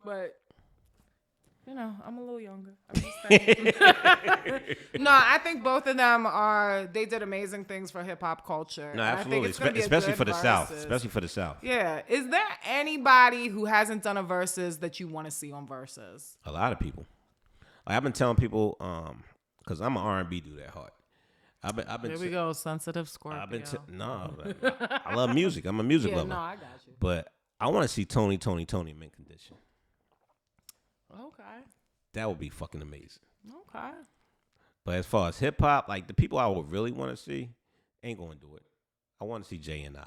But I'm a little younger. I'm just saying. No, I think both of them they did amazing things for hip hop culture. No, And absolutely, I think it's gonna be especially good for the South. versus. Especially for the South. Yeah. Is there anybody who hasn't done a versus that you want to see on versus? A lot of people. Like, I've been telling people, because I'm an R&B dude at heart. I've been. Here we go, sensitive Scorpio. I love music. I'm a music lover. No, I got you. But I want to see Tony in mint condition. Okay. That would be fucking amazing. Okay. But as far as hip hop, like the people I would really want to see ain't going to do it. I want to see Jay and Nas.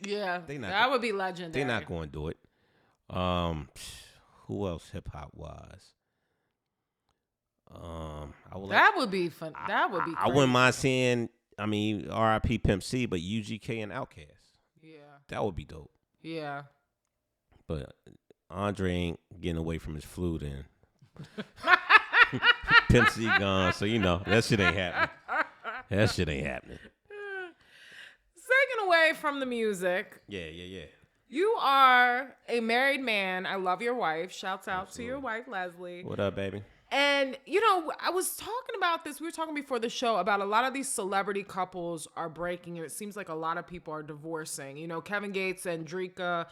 Yeah, They not that would be legendary. They're not going to do it. Who else hip hop wise? That would be fun. That would be. I wouldn't mind seeing. I mean, R.I.P. Pimp C, but UGK and Outkast. Yeah. That would be dope. Yeah. But Andre ain't getting away from his flu then. Pimp C gone, so that shit ain't happening. That shit ain't happening. Taken away from the music. Yeah. You are a married man. I love your wife. Shouts out to your wife, Leslie. What up, baby? And, I was talking about this. We were talking before the show about a lot of these celebrity couples are breaking. It seems like a lot of people are divorcing. Kevin Gates and Drika,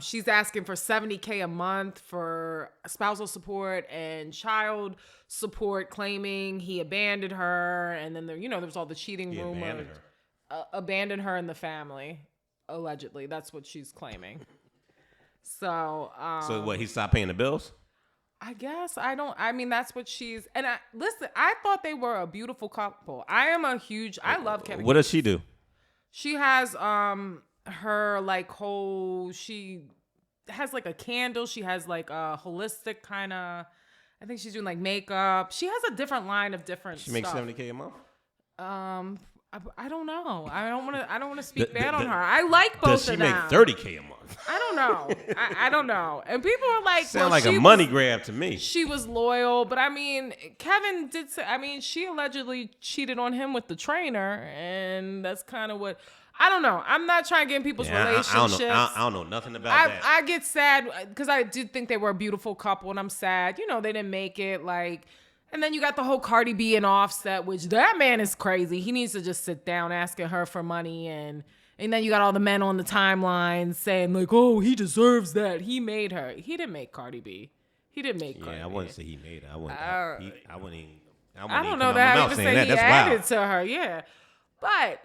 she's asking for $70K a month for spousal support and child support, claiming he abandoned her. And then there was all the cheating rumor. Abandoned her and the family, allegedly. That's what she's claiming. So what? He stopped paying the bills? I guess that's what she's. And listen, I thought they were a beautiful couple. I love Kevin. What does she do? She has her she has like a candle. She has like a holistic kind of. I think she's doing like makeup. She has a different line of different. She makes $70K a month. I don't know. I don't want to speak bad on her. I like both of them. Does she make $30K a month? I don't know. I don't know. And people are like, sound like a money grab to me. She was loyal, but I mean, Kevin did say, she allegedly cheated on him with the trainer, and that's kind of what. I don't know. I'm not trying to get in people's relationships. I don't know nothing about that. I get sad because I did think they were a beautiful couple, and I'm sad. They didn't make it. And then you got the whole Cardi B and Offset, which that man is crazy. He needs to just sit down asking her for money. And then you got all the men on the timeline saying like, oh, he deserves that. He made her. He didn't make Cardi B. He didn't make Cardi B. I wouldn't say he made her. I wouldn't even I don't know that. I would even say he added to her. Yeah. But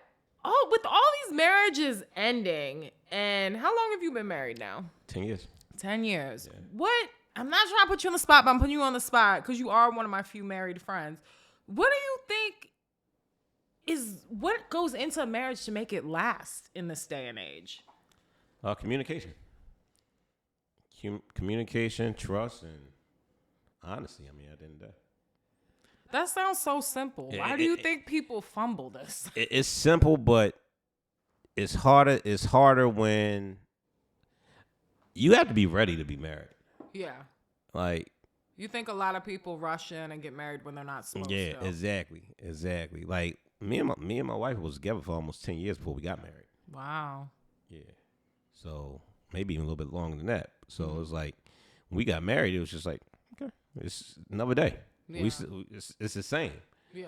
with all these marriages ending, and how long have you been married now? 10 years. 10 years. Yeah. What? I'm not trying to put you on the spot, but I'm putting you on the spot because you are one of my few married friends. What do you think what goes into a marriage to make it last in this day and age? Communication. Communication, trust, and honesty. I mean, at the end of the day. That sounds so simple. Why do you think people fumble this? It's simple, but it's harder. It's harder when you have to be ready to be married. Yeah. Like, you think a lot of people rush in and get married when they're not supposed to. Yeah, exactly. Like me and my wife was together for almost 10 years before we got married. Wow. Yeah. So maybe even a little bit longer than that. So it was like when we got married, it was just like, okay, it's another day. Yeah. It's the same. Yeah.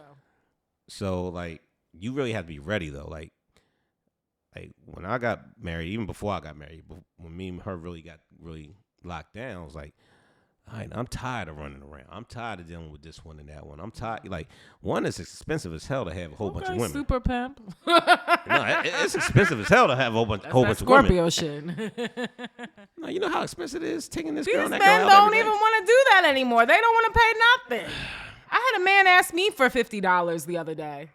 So like you really have to be ready though. Like when I got married, even before I got married, when me and her really got locked down, I was like, all right, I'm tired of running around. I'm tired of dealing with this one and that one. I'm tired. Like, one is expensive as hell to have a whole bunch of women. Super pimp. No, it's expensive as hell to have a whole bunch of women. Scorpio shit. No, you know how expensive it is taking this girl These and that men girl out don't even want to do that anymore. They don't want to pay nothing. I had a man ask me for $50 the other day.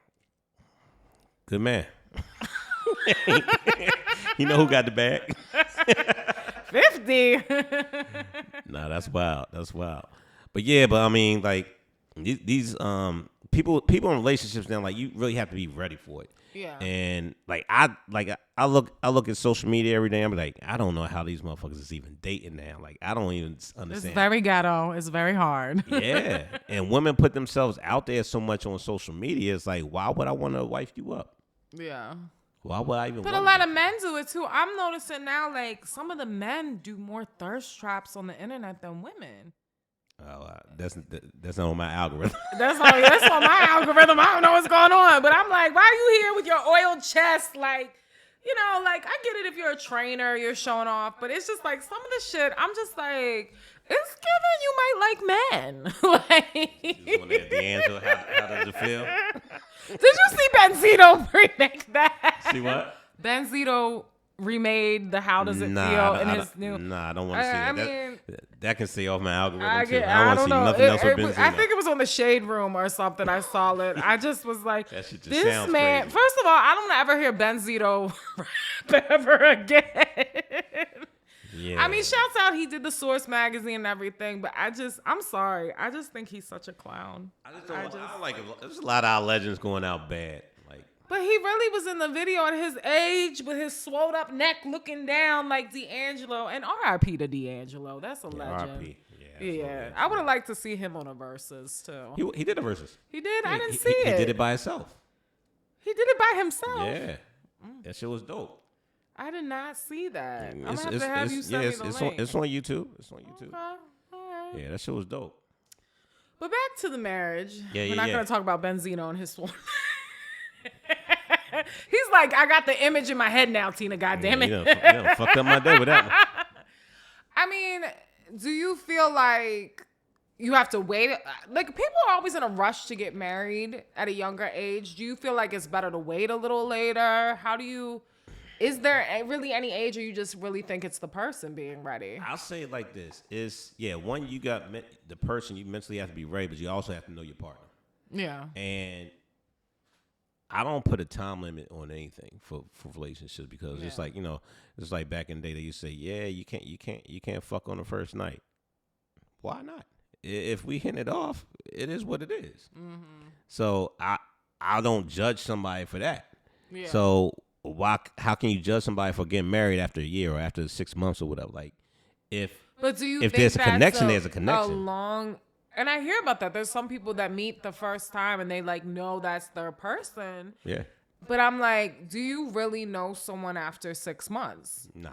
Good man. You know who got the bag? 50. Nah, that's wild. But yeah, I mean, like these people in relationships now, like you really have to be ready for it. Yeah. And I look at social media every day. I'm like, I don't know how these motherfuckers is even dating now. Like, I don't even understand. It's very ghetto. It's very hard. Yeah. And women put themselves out there so much on social media. It's like, why would I want to wife you up? Yeah. Why would I even? But a lot of men do it too. I'm noticing now, like some of the men do more thirst traps on the internet than women. Oh, that's not on my algorithm. That's on my algorithm. I don't know what's going on, but I'm like, why are you here with your oiled chest? Like, you know, like I get it if you're a trainer, you're showing off, but it's just like some of the shit. I'm just like, it's given you might like men. Like, D'Angelo, how does it feel? Did you see Benzito remake that? See what? Benzito remade the How Does It Feel in his new. Nah, I don't want to see that. I mean, that can stay off my algorithm I too. I don't want to see nothing else with Benzino. I think it was on the Shade Room or something. I saw it. I just was like, that shit just this sounds man. crazy. First of all, I don't ever hear Benzito rap ever again. Yeah. I mean, shouts out, he did the Source magazine and everything, but I'm sorry. I just think he's such a clown. I don't like it. There's a lot of our legends going out bad. Like, but he really was in the video at his age with his swelled up neck looking down like D'Angelo. And R.I.P. to D'Angelo. That's a legend. R.I.P. Yeah. I would have liked to see him on a Versus too. He did a Versus. He did? I didn't see it. He did it by himself. He did it by himself? Yeah. That shit was dope. I did not see that. I'm Yeah, going to have to have you send me the link. It's on YouTube. It's on YouTube. Okay. All right. Yeah, that shit was dope. But back to the marriage. Yeah, We're not going to talk about Benzino and his swarm. He's like, I got the image in my head now, Tina. Goddamn it. You done fucked up my day with that one. I mean, do you feel like you have to wait? Like, people are always in a rush to get married at a younger age. Do you feel like it's better to wait a little later? Is there really any age, or you just really think it's the person being ready? I'll say it like this. One, you got the person, you mentally have to be ready, but you also have to know your partner. Yeah. And I don't put a time limit on anything for relationships because it's like, it's like back in the day they used to say, yeah, you can't fuck on the first night. Why not? If we hit it off, it is what it is. Mm-hmm. So I don't judge somebody for that. Yeah. So how can you judge somebody for getting married after a year or after 6 months or whatever? Like, if there's a connection, there's a connection. And I hear about that. There's some people that meet the first time and they like know that's their person. Yeah. But I'm like, do you really know someone after 6 months? Nah.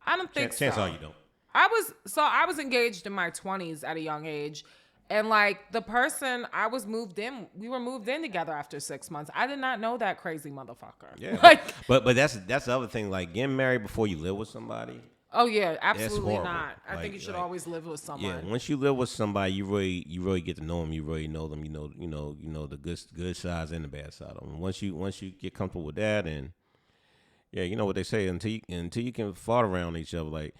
I don't think so. Chance all you don't. I was engaged in my 20s at a young age. And like the person we were moved in together after 6 months. I did not know that crazy motherfucker. Yeah. Like, but that's the other thing. Like getting married before you live with somebody. Oh yeah, absolutely not. I like, think you should always live with someone. Yeah, once you live with somebody, you really get to know them. You really know them. You know the good sides and the bad side of them. Once you get comfortable with that, and yeah, you know what they say, until you can fart around each other, like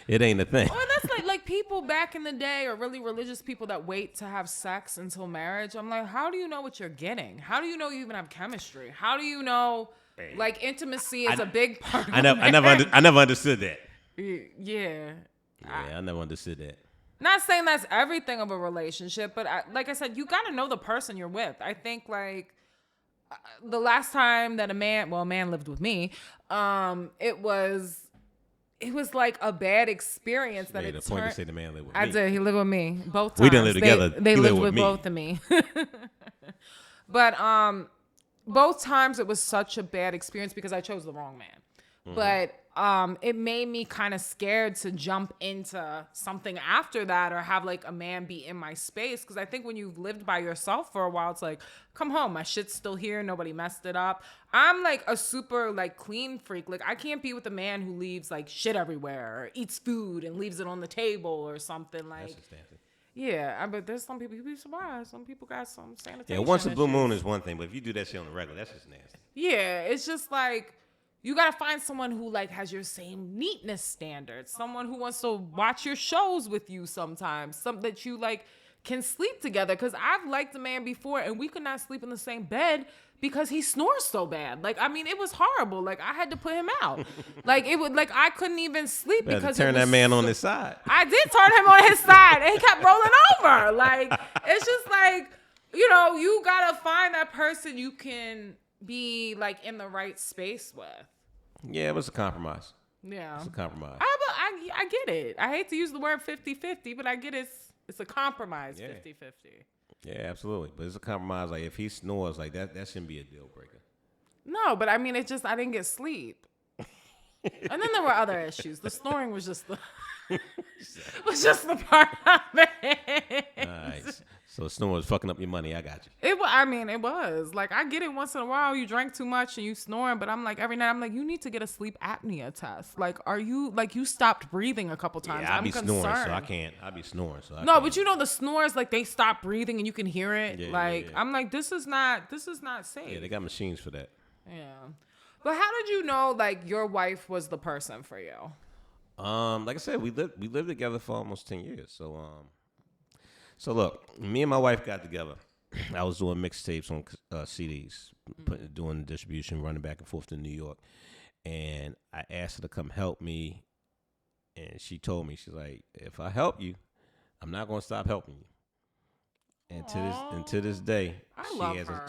it ain't a thing. Or that's like people back in the day, or really religious people that wait to have sex until marriage. I'm like, how do you know what you're getting? How do you know you even have chemistry? How do you know? Like intimacy is a big part of I never understood that. Yeah. I never understood that. Not saying that's everything of a relationship, but like I said, you got to know the person you're with. I think like the last time that a man lived with me, it was like a bad experience that made it a point turned. To say the man lived with me. I did. He lived with me both times. We didn't live together. They lived with both of me. But both times it was such a bad experience because I chose the wrong man. Mm-hmm. But it made me kind of scared to jump into something after that or have like a man be in my space. Because I think when you've lived by yourself for a while, it's like, come home, my shit's still here. Nobody messed it up. I'm like a super like clean freak. Like I can't be with a man who leaves like shit everywhere or eats food and leaves it on the table or something like. That's nasty. Yeah, but there's some people, you'd be surprised. Some people got some sanitation. Yeah, once a blue issues. moon is one thing, but if you do that shit on the regular, that's just nasty. Yeah, it's just like, you got to find someone who like has your same neatness standards. Someone who wants to watch your shows with you sometimes. Some that you like can sleep together. Because I've liked a man before and we could not sleep in the same bed because he snores so bad. Like, I mean, it was horrible. Like, I had to put him out. Like, it would, like, I couldn't even sleep because turn that man on his side. I did turn him on his side and he kept rolling over. Like, it's just like, you know, you gotta find that person you can be like in the right space with. Yeah, it was a compromise. Yeah. It's a compromise. I get it. I hate to use the word 50-50, but I get it's a compromise 50-50. Yeah, absolutely. But it's a compromise. Like if he snores like that shouldn't be a deal breaker. No, but I mean, I didn't get sleep. And then there were other issues. The snoring was just the part of it. Nice. So snoring was fucking up your money. I got you. It was. Like, I get it once in a while. You drank too much and you snoring, but I'm like, every night, I'm like, you need to get a sleep apnea test. Like, you stopped breathing a couple times. Yeah, I I'm be concerned. snoring, so I can't. I be snoring, so I No, can't. but you know the snores, like they stop breathing and you can hear it. Yeah, like yeah. I'm like, this is not safe. Yeah, they got machines for that. Yeah. But how did you know like your wife was the person for you? Like I said, we lived together for almost 10 years. So look, me and my wife got together. I was doing mixtapes on CDs, doing the distribution, running back and forth to New York, and I asked her to come help me, and she told me, she's like, if I help you, I'm not gonna stop helping you. And to this day,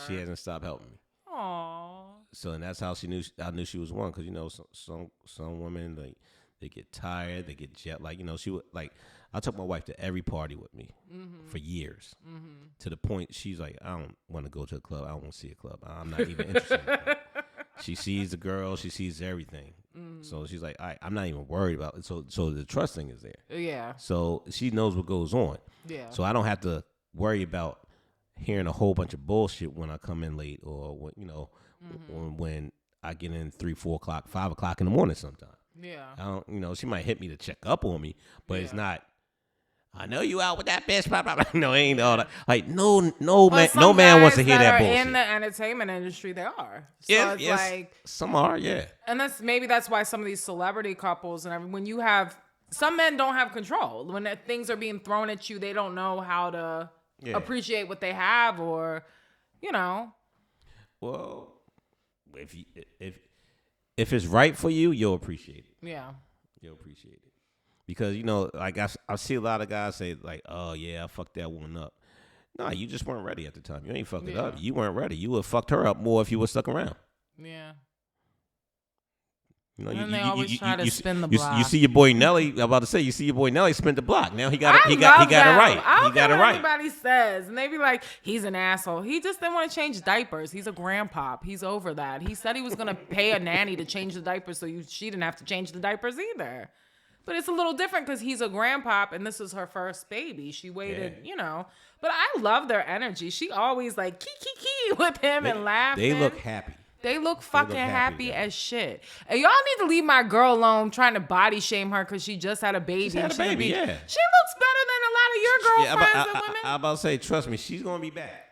she hasn't stopped helping me. Aww. So and that's how I knew she was one, because you know some women, like, they get tired, they get jet, like, you know, she would, like, I took my wife to every party with me for years, to the point she's like, I don't want to go to a club, I don't want to see a club, I'm not even interested in it. She sees the girl, she sees everything, so she's like, I'm not even worried about it. So the trust thing is there. Yeah. So she knows what goes on. Yeah. So I don't have to worry about hearing a whole bunch of bullshit when I come in late, or when, you know, when I get in 3, 4 o'clock, 5 o'clock in the morning sometime. Yeah. I don't, you know, she might hit me to check up on me, but it's not, I know you out with that bitch, blah, blah, blah. No, it ain't all that. Like, no man wants to hear that bullshit. In the entertainment industry, they are. So Yeah, it's yes, like, some are, yeah. and that's why some of these celebrity couples and when you have, some men don't have control. When things are being thrown at you, they don't know how to appreciate what they have, or, you know. Well, if it's right for you, you'll appreciate it. Yeah. You'll appreciate it. Because, you know, like I see a lot of guys say, like, oh, yeah, I fucked that one up. Nah, you just weren't ready at the time. You ain't fucked it up. You weren't ready. You would have fucked her up more if you were stuck around. Yeah. You know, and they always try to spin the block. You see your boy Nelly. I'm about to say, you see your boy Nelly spin the block. Now he got it right. I don't care what anybody says, and they be like, he's an asshole. He just didn't want to change diapers. He's a grandpop. He's over that. He said he was gonna pay a nanny to change the diapers, so she didn't have to change the diapers either. But it's a little different because he's a grandpop, and this is her first baby. She waited, you know. But I love their energy. She always like key with him and laughing. They look happy. They look fucking happy as shit. And y'all need to leave my girl alone trying to body shame her because she just had a baby. She had a baby, She looks better than a lot of your girlfriends and women. I'm about to say, trust me, she's going to be back.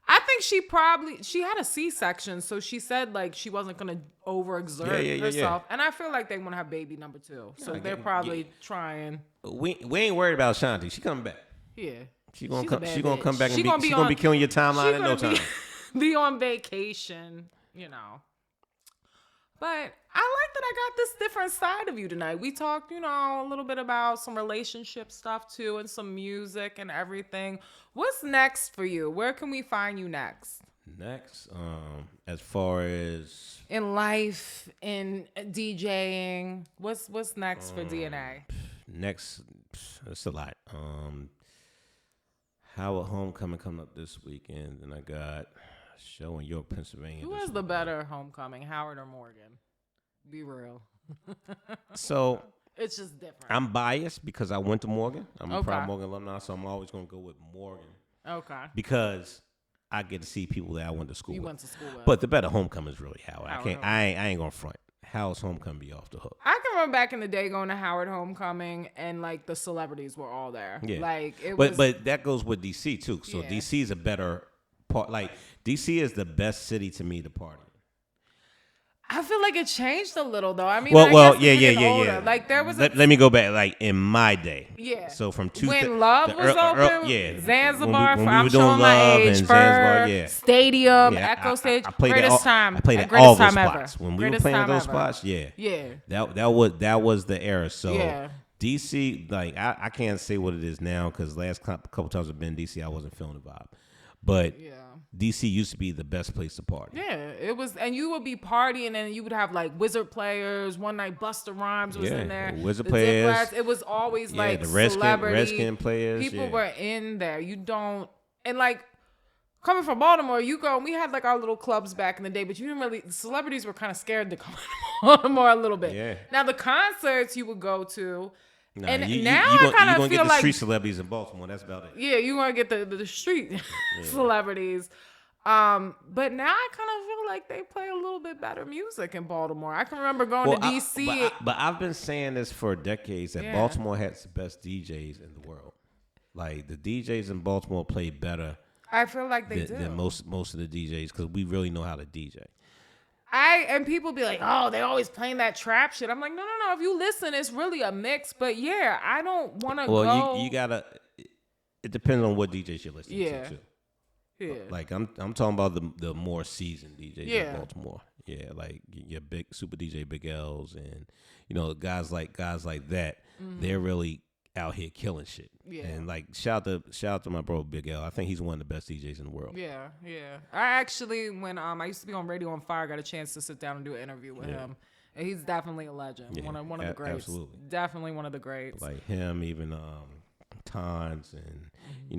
I think she had a C-section, so she said like she wasn't going to overexert herself. And I feel like they want to have baby number 2. So they're probably trying. We ain't worried about Shanti. She coming back. Yeah. She gonna come back and she's gonna be killing your timeline in no time. Be on vacation, you know. But I like that I got this different side of you tonight. We talked, you know, a little bit about some relationship stuff too, and some music and everything. What's next for you? Where can we find you next? Next, as far as in life, in DJing, what's next for DNA? Next, it's a lot. Howard Homecoming coming up this weekend, and I got a show in York, Pennsylvania. Who has the better homecoming, Howard or Morgan? Be real. So it's just different. I'm biased because I went to Morgan. I'm a proud Morgan alumni, so I'm always gonna go with Morgan. Okay. Because I get to see people that I went to school with. You went to school with. But the better homecoming is really Howard. I ain't gonna front. Howard's homecoming be off the hook. I can remember back in the day going to Howard homecoming and like the celebrities were all there. Yeah. Like it was. But that goes with DC too. So DC is a better part. Like DC is the best city to me to party. I feel like it changed a little though. I mean, yeah. Like there was. Let me go back. Like in my day. Yeah. So from when Love was open. Zanzibar. When I'm we were doing showing my Love age. and Zanzibar. Stadium. Echo Stage. I played greatest time. I played at greatest all those time spots. Ever. When we greatest were playing at those ever. spots. Yeah. That was the era. So DC, like I can't say what it is now because last couple times I've been in DC, I wasn't feeling the vibe. But Yeah. DC used to be the best place to party. Yeah, it was, and you would be partying, and you would have like Wizard players. One night, Busta Rhymes was in there. Wizard the players. Dip Rats, it was always like the Redskin players. People were in there. You don't, and like coming from Baltimore, you go. We had like our little clubs back in the day, but you didn't really. Celebrities were kind of scared to come to Baltimore a little bit. Yeah. Now the concerts you would go to. Nah, and you now gonna, I kind of gonna feel get the like street celebrities in Baltimore. That's about it. yeah, you want to get the street celebrities. But now I kind of feel like they play a little bit better music in Baltimore. I can remember going to DC. But I've been saying this for decades that Baltimore has the best DJs in the world. Like the DJs in Baltimore play better. I feel like they do than most of the DJs because we really know how to DJ. And people be like, oh, they always playing that trap shit. I'm like, no. If you listen, it's really a mix. But yeah, I don't want to go. Well, you gotta. It depends on what DJs you're listening to too. Yeah. Like I'm talking about the more seasoned DJs in Baltimore. Yeah, like your big super DJ Big L's and guys like that. Mm-hmm. They're really out here killing shit. Yeah. And like shout out to my bro Big L. I think he's one of the best DJs in the world. Yeah. I actually when I used to be on Radio on Fire, got a chance to sit down and do an interview with him. And he's definitely a legend. Yeah, one of the greats. Absolutely. Definitely one of the greats. Like him, even Tons and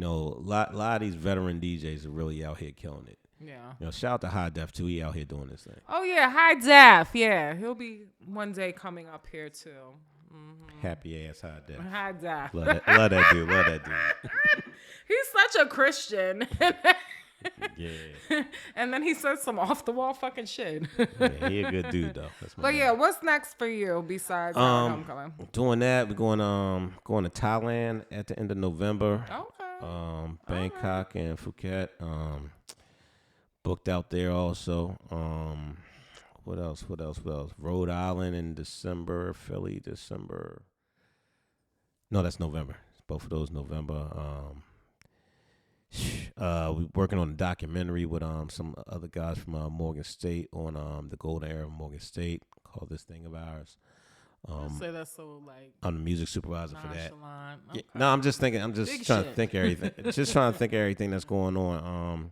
a lot of these veteran DJs are really out here killing it. Yeah. Shout out to High Def too. He out here doing this thing. Oh yeah, High Def. Yeah, he'll be one day coming up here too. Mm-hmm. Happy ass High Def. High Def. Love that dude. He's such a Christian. Yeah. And then he says some off the wall fucking shit. Yeah, he a good dude though. But yeah, what's next for you besides Homecoming? Doing that, we're going to Thailand at the end of November. Okay. Bangkok and Phuket. Booked out there also. What else? Rhode Island in December. Philly December. No, that's November. Both of those November. We're working on a documentary with some other guys from Morgan State on the golden era of Morgan State called This Thing of Ours. Say that's so like I'm the music supervisor for that. Okay. Yeah, no, I'm just trying to think everything. Just trying to think of everything that's going on.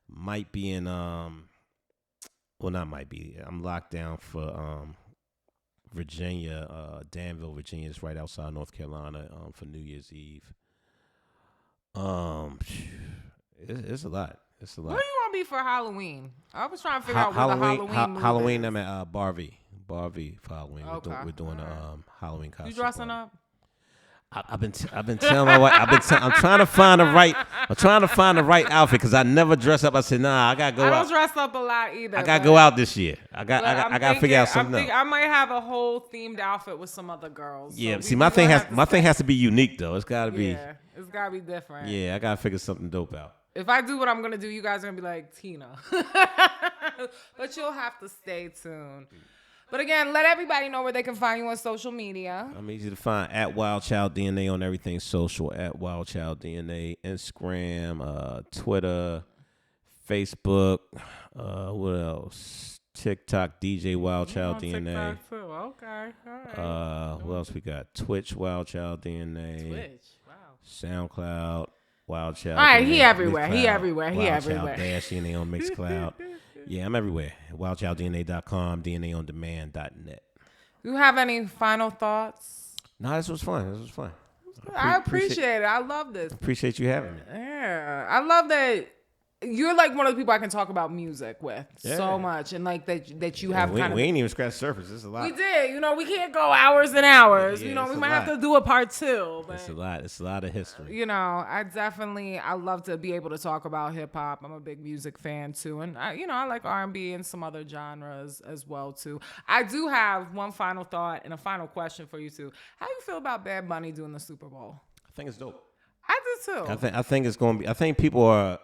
Might be in well, not might be. I'm locked down for Virginia, Danville, Virginia. It's right outside North Carolina for New Year's Eve. It's a lot. Where do you want to be for Halloween? I was trying to figure out where the Halloween Halloween. is. I'm at Barvey for Halloween. Okay. We're doing a Halloween costume. You dressing up? I've been telling my wife. I'm trying to find the right outfit because I never dress up. I said, nah, I gotta go out. I don't dress up a lot either. I gotta go out this year. I gotta figure out something else. I might have a whole themed outfit with some other girls. Yeah, see, my thing has to be unique though. It's gotta be. Yeah, it's gotta be different. Yeah, I gotta figure something dope out. If I do what I'm gonna do, you guys are gonna be like Tina. But you'll have to stay tuned. But again, let everybody know where they can find you on social media. I'm easy to find at Wild Child DNA on everything social, at Wild Child DNA, Instagram, Twitter, Facebook, what else? TikTok, DJ Wild Child DNA. TikTok too. Okay, all right. What else we got? Twitch, Wild Child DNA. Twitch, wow. SoundCloud, Wild Child. All right, DNA, he everywhere. Mixcloud, Wild Child Dash DNA on Mixcloud. Yeah, I'm everywhere. WildChildDNA.com, DNAOnDemand.net. You have any final thoughts? No, this was fun. I appreciate it. I love this. Appreciate you having me. Yeah, I love that you're like one of the people I can talk about music with so much, and like that you have. We ain't even scratched the surface. It's a lot. We did. We can't go hours and hours. Yeah, we might have to do a part 2. But, it's a lot. It's a lot of history. I love to be able to talk about hip hop. I'm a big music fan too, and I like R&B and some other genres as well too. I do have one final thought and a final question for you too. How do you feel about Bad Bunny doing the Super Bowl? I think it's dope. I do too. I think it's going to be. I think people are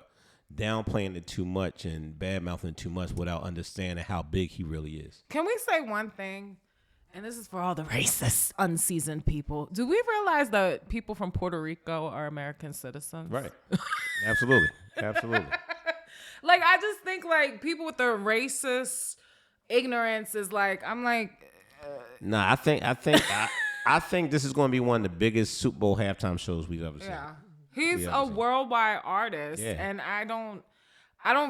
downplaying it too much and bad-mouthing too much without understanding how big he really is. Can we say one thing? And this is for all the racist, unseasoned people. Do we realize that people from Puerto Rico are American citizens? Right. Absolutely. Like, I just think, like, people with their racist ignorance is like, I'm like... Nah, I think this is going to be one of the biggest Super Bowl halftime shows we've ever seen. He's a worldwide artist, and I don't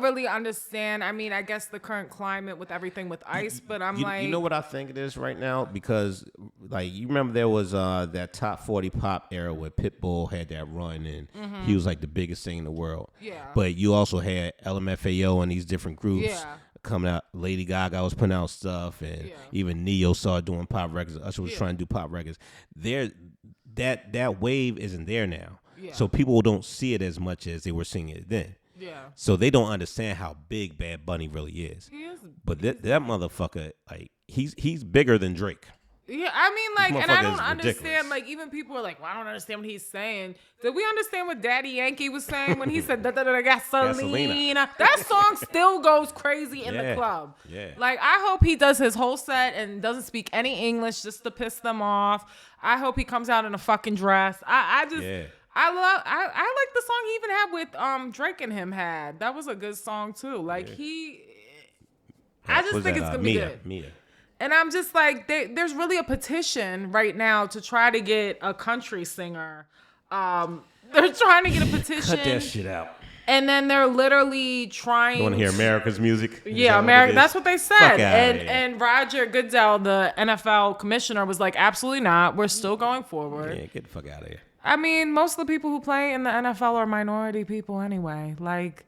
really understand. I mean, I guess the current climate with everything with ICE, but I'm like... You know what I think it is right now? Because, like, you remember there was that top 40 pop era where Pitbull had that run, and he was, like, the biggest thing in the world. Yeah. But you also had LMFAO and these different groups coming out. Lady Gaga was putting out stuff, and even Neo started doing pop records. Usher was trying to do pop records. That wave isn't there now. Yeah. So people don't see it as much as they were seeing it then. Yeah. So they don't understand how big Bad Bunny really is. He is. But that motherfucker, like, he's bigger than Drake. Yeah, I mean, like, and I don't understand, like, even people are like, well, I don't understand what he's saying. Did we understand what Daddy Yankee was saying when he said, gasolina? That song still goes crazy in the club. Yeah. Like, I hope he does his whole set and doesn't speak any English just to piss them off. I hope he comes out in a fucking dress. I like the song he even had with Drake and him had. That was a good song too. Like I just think it's gonna be good. Mia. And I'm just like, there's really a petition right now to try to get a country singer. They're trying to get a petition. Cut that shit out. And then they're literally trying. You want to hear America's music? Yeah, America. That's what they said. And Roger Goodell, the NFL commissioner, was like, absolutely not. We're still going forward. Yeah, get the fuck out of here. I mean, most of the people who play in the NFL are minority people anyway. Like,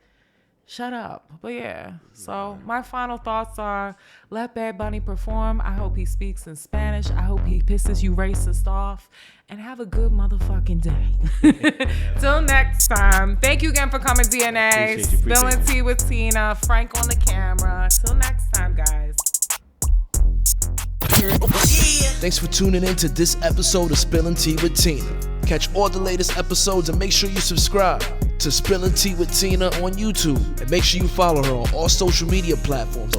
shut up. But yeah, so my final thoughts are, let Bad Bunny perform. I hope he speaks in Spanish. I hope he pisses you racist off. And have a good motherfucking day. Till next time. Thank you again for coming, DNA. Spilling tea with Tina. Frank on the camera. Till next time, guys. Thanks for tuning in to this episode of Spilling Tea with Tina. Catch all the latest episodes and make sure you subscribe to Spilling Tea with Tina on YouTube. And make sure you follow her on all social media platforms.